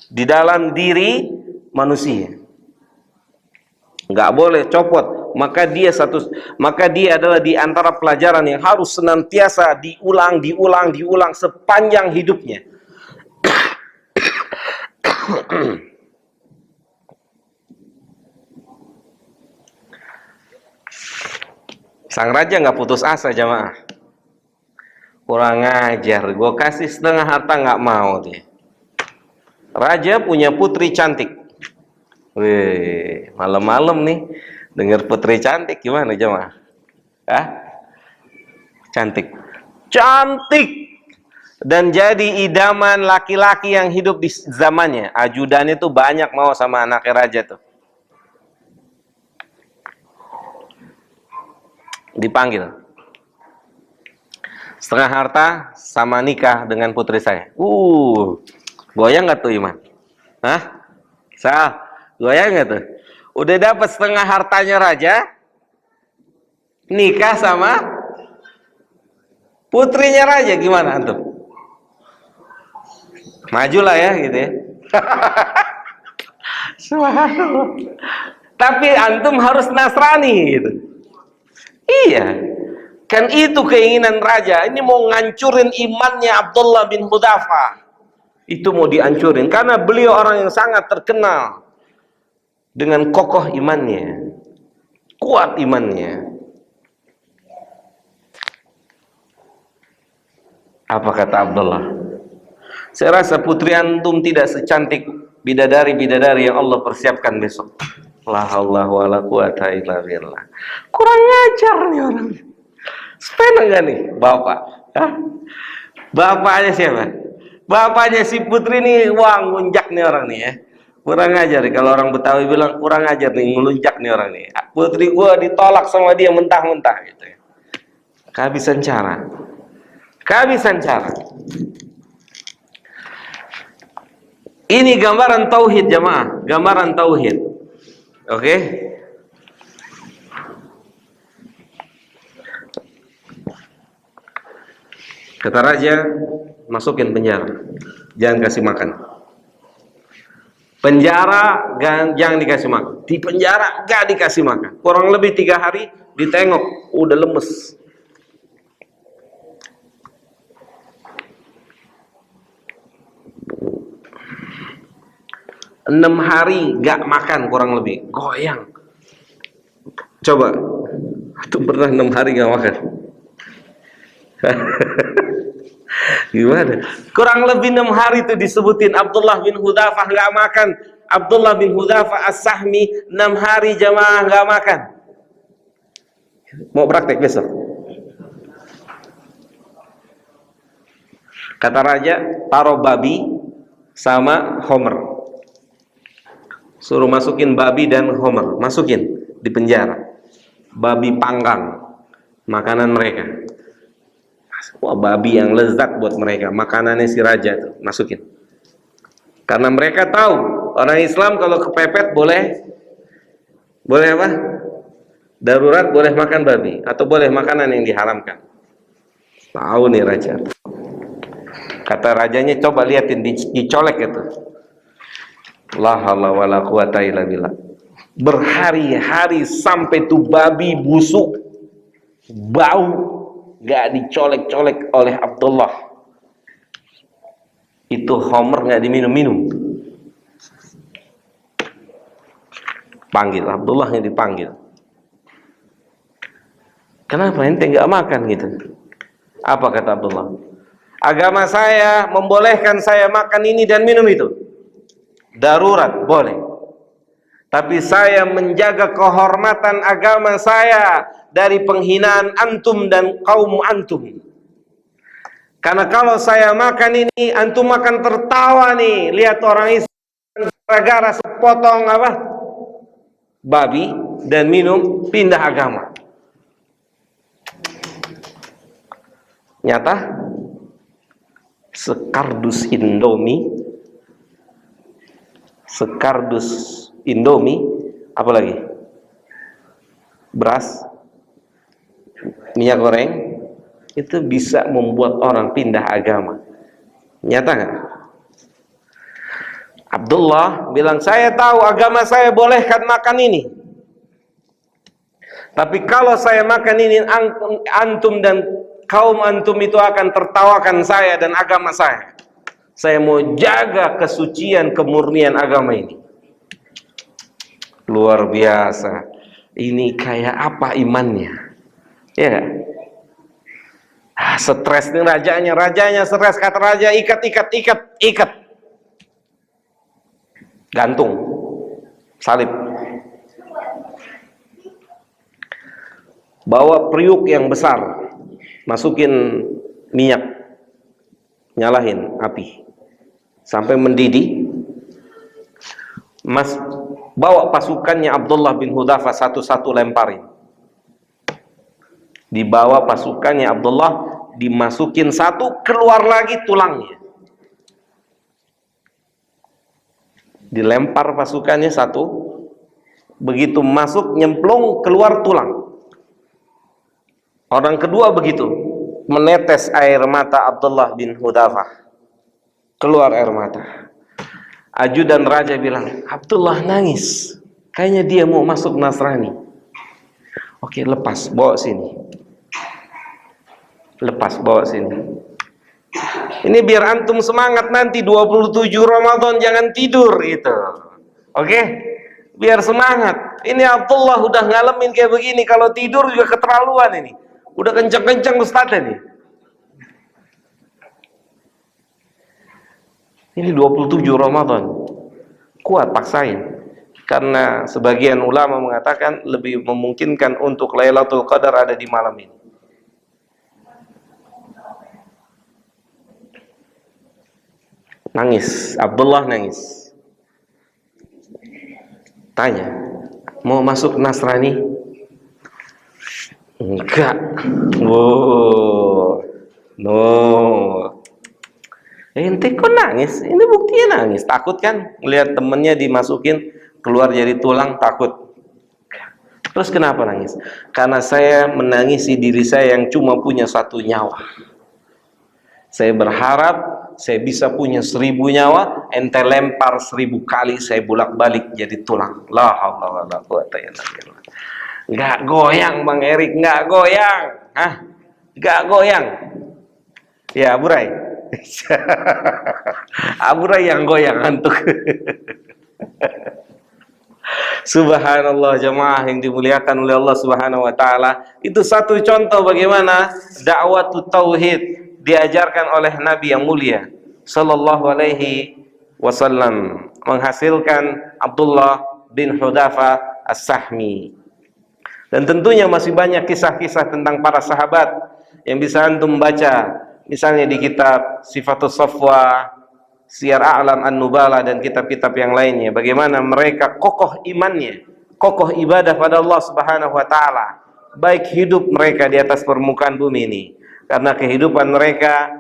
Di dalam diri manusia. Nggak boleh copot. Maka dia adalah di antara pelajaran yang harus senantiasa diulang sepanjang hidupnya. Sang raja nggak putus asa jamaah. Kurang ajar, gue kasih setengah harta nggak mau dia. Raja punya putri cantik. Wih, malam-malam nih dengar putri cantik gimana jemaah? Hah? Cantik, cantik, dan jadi idaman laki-laki yang hidup di zamannya. Ajudannya tuh banyak mau sama anaknya raja tuh. Dipanggil. Setengah harta sama nikah dengan putri saya. Goyang nggak tuh iman? Hah? Sal, goyang nggak tuh? Udah dapat setengah hartanya raja, nikah sama putrinya raja, gimana antum? Majulah ya gitu ya. Subhanallah. Tapi antum harus Nasrani gitu. Iya. Kan itu keinginan raja. Ini mau ngancurin imannya Abdullah bin Hudzafa. Itu mau dihancurin karena beliau orang yang sangat terkenal dengan kokoh imannya, kuat imannya. Apa kata Abdullah? Saya rasa putri antum tidak secantik bidadari-bidadari yang Allah persiapkan besok. La haula wala quwata illa billah. Kurang ngajar nih orang. Sepena enggak nih bapak? Hah? Bapaknya siapa? Bapaknya si putri nih, wah ngunjak nih orang nih ya. Kurang ajar nih, kalau orang Betawi bilang kurang ajar nih, ngelunjak nih orang nih. Putri gua ditolak sama dia mentah-mentah gitu ya. Kehabisan cara. Kehabisan cara. Ini gambaran tauhid jamaah, gambaran tauhid. Oke? Kata raja, masukin penjara, jangan kasih makan. Penjara jangan dikasih makan. Di penjara gak dikasih makan. Kurang lebih 3 hari ditengok udah lemes. Enam hari gak makan kurang lebih, goyang. Coba, tuh pernah 6 hari gak makan? Gimana? Kurang lebih 6 hari itu disebutin Abdullah bin Hudzafah nggak makan. Abdullah bin Hudzafah As-Sahmi 6 hari jamaah nggak makan. Mau praktek besok? Kata raja, taruh babi sama homer. Suruh masukin babi dan homer, masukin di penjara. Babi panggang, makanan mereka. Wah, babi yang lezat buat mereka, makanannya si raja tuh, masukin. Karena mereka tahu orang Islam kalau kepepet boleh apa? Darurat boleh makan babi atau boleh makanan yang diharamkan. Tahu nih raja. Kata rajanya, coba liatin dicolek itu. La haula wala quwata illa billah. Berhari-hari sampai tuh babi busuk, bau, gak dicolek-colek oleh Abdullah. Itu homer gak diminum-minum. Panggil Abdullah, yang dipanggil. Kenapa ente gak makan gitu? Apa kata Abdullah? Agama saya membolehkan saya makan ini dan minum itu. Darurat boleh. Tapi saya menjaga kehormatan agama saya dari penghinaan antum dan kaum antum. Karena kalau saya makan ini, antum akan tertawa nih. Lihat orang Islam gara-gara sepotong apa? Babi dan minum, pindah agama. Nyata, sekardus Indomie, apalagi beras, minyak goreng, itu bisa membuat orang pindah agama. Nyata nggak? Abdullah bilang, saya tahu agama saya bolehkan makan ini, tapi kalau saya makan ini, antum dan kaum antum itu akan tertawakan saya dan agama saya. Saya mau jaga kesucian, kemurnian agama ini. Luar biasa. Ini kayak apa imannya? Iya nggak? Stres nih rajanya stres, kata raja ikat, gantung, salib. Bawa periuk yang besar, masukin minyak, nyalahin api sampai mendidih. Bawa pasukannya Abdullah bin Hudzaifah satu-satu lemparin. Dibawa pasukannya Abdullah, dimasukin satu, keluar lagi tulangnya. Dilempar pasukannya satu, begitu masuk nyemplung, keluar tulang. Orang kedua begitu, menetes air mata Abdullah bin Hudzaifah, keluar air mata. Ajudan raja bilang, Abdullah nangis, kayaknya dia mau masuk Nasrani. Oke, lepas, bawa sini. Lepas, bawa sini. Ini biar antum semangat nanti 27 Ramadan jangan tidur gitu. Oke? Biar semangat. Ini Abdullah udah ngalamin kayak begini, kalau tidur juga keterlaluan ini. Udah kencang-kencang Ustaz ini. Ini 27 Ramadan. Kuat, paksain. Karena sebagian ulama mengatakan lebih memungkinkan untuk Lailatul Qadar ada di malam ini. Nangis, Abdullah nangis. Tanya, mau masuk Nasrani? Enggak. Oh, no. Ente kok nangis? Ini buktinya nangis. Takut kan? Melihat temennya dimasukin, keluar jadi tulang, takut. Terus kenapa nangis? Karena saya menangisi diri saya yang cuma punya satu nyawa. Saya berharap saya bisa punya 1000 nyawa, ente lempar 1000 kali, saya bolak-balik jadi tulang. La haula wala quwata illa billah. Enggak goyang Bang Erik, enggak goyang. Hah? Enggak goyang. Ya, Burai. Burai yang goyang antuk. Subhanallah, jemaah yang dimuliakan oleh Allah Subhanahu wa taala. Itu satu contoh bagaimana dakwah tauhid diajarkan oleh Nabi yang mulia sallallahu alaihi wasallam, menghasilkan Abdullah bin Hudzaifah As-Sahmi. Dan tentunya masih banyak kisah-kisah tentang para sahabat yang bisa antum baca, misalnya di kitab Sifatus Safwa, Syiar A'lam An-Nubala, dan kitab-kitab yang lainnya, bagaimana mereka kokoh imannya, kokoh ibadah pada Allah Subhanahu wa taala, baik hidup mereka di atas permukaan bumi ini, karena kehidupan mereka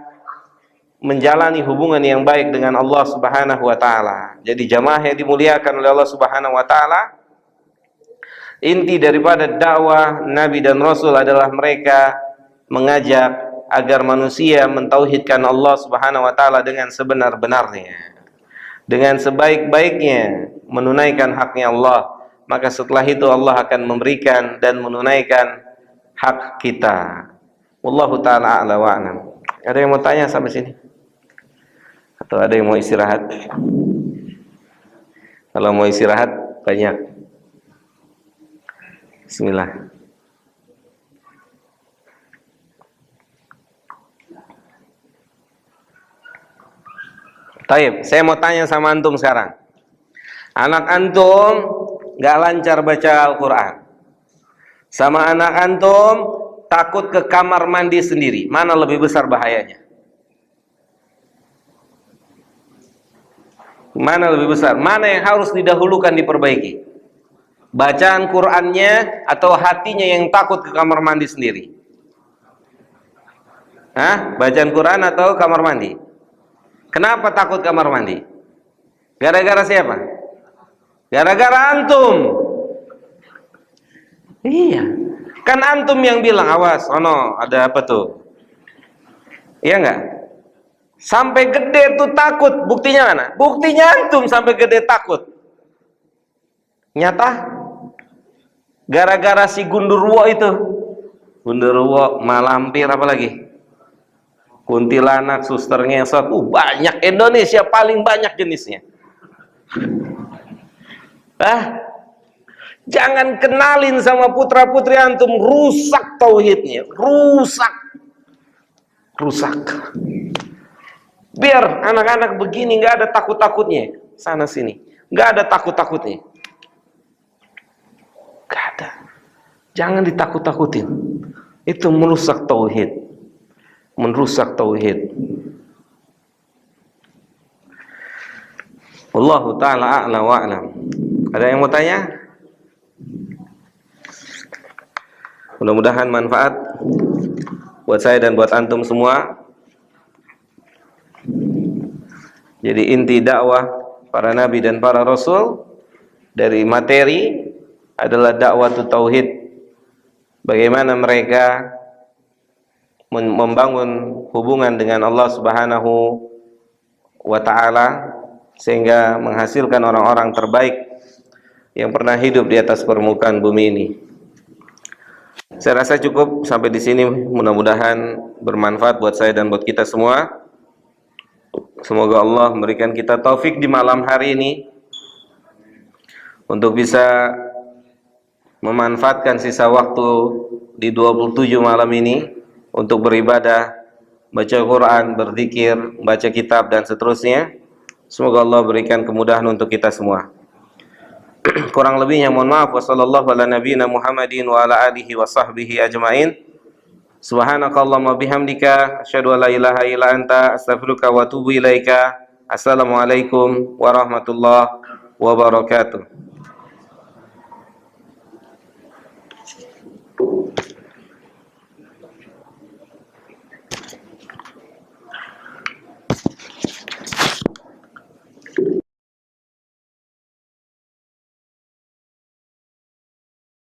menjalani hubungan yang baik dengan Allah Subhanahu wa taala. Jadi jamaah yang dimuliakan oleh Allah Subhanahu wa taala, inti daripada dakwah Nabi dan Rasul adalah mereka mengajak agar manusia mentauhidkan Allah Subhanahu wa taala dengan sebenar-benarnya, dengan sebaik-baiknya, menunaikan haknya Allah. Maka setelah itu Allah akan memberikan dan menunaikan hak kita. Wallahu ta'ala a'la wa a'lam. Ada yang mau tanya sampai sini? Atau ada yang mau istirahat? Kalau mau istirahat banyak. Bismillah. Taib, saya mau tanya sama antum sekarang. Anak antum gak lancar baca Al-Quran, sama anak antum takut ke kamar mandi sendiri, mana lebih besar bahayanya? Mana lebih besar? Mana yang harus didahulukan diperbaiki? Bacaan Qur'annya atau hatinya yang takut ke kamar mandi sendiri? Hah? Bacaan Quran atau kamar mandi? Kenapa takut kamar mandi? Gara-gara siapa? Gara-gara antum. Iya. Kan antum yang bilang, awas, ono ada apa tuh? Iya enggak? Sampai gede tuh takut. Buktinya mana? Buktinya antum sampai gede takut. Nyata? Gara-gara si Gundurwo itu. Gundurwo, Malampir, apa lagi? Kuntilanak, suster ngesot. Banyak. Indonesia paling banyak jenisnya. Jangan kenalin sama putra-putri antum, rusak tauhidnya, rusak. Biar anak-anak begini nggak ada takut-takutnya, sana sini, nggak ada takut-takutnya, nggak ada. Jangan ditakut-takutin, itu merusak tauhid, Wallahu ta'ala a'la wa a'lam. Ada yang mau tanya? Mudah-mudahan manfaat buat saya dan buat antum semua. Jadi inti dakwah para nabi dan para rasul dari materi adalah dakwah tauhid. Bagaimana mereka membangun hubungan dengan Allah Subhanahu wa ta'ala sehingga menghasilkan orang-orang terbaik yang pernah hidup di atas permukaan bumi ini. Saya rasa cukup sampai di sini, mudah-mudahan bermanfaat buat saya dan buat kita semua. Semoga Allah memberikan kita taufik di malam hari ini untuk bisa memanfaatkan sisa waktu di 27 malam ini untuk beribadah, baca Quran, berzikir, baca kitab dan seterusnya. Semoga Allah berikan kemudahan untuk kita semua. Kurang lebihnya mohon maaf. Wassallallahu ala nabiyina Muhammadin wa ala alihi wa sahbihi ajmain. Subhanakallahumma bihamdika asyhadu an la ilaha illa anta astaghfiruka wa atubu ilaika. Assalamualaikum warahmatullahi wabarakatuh.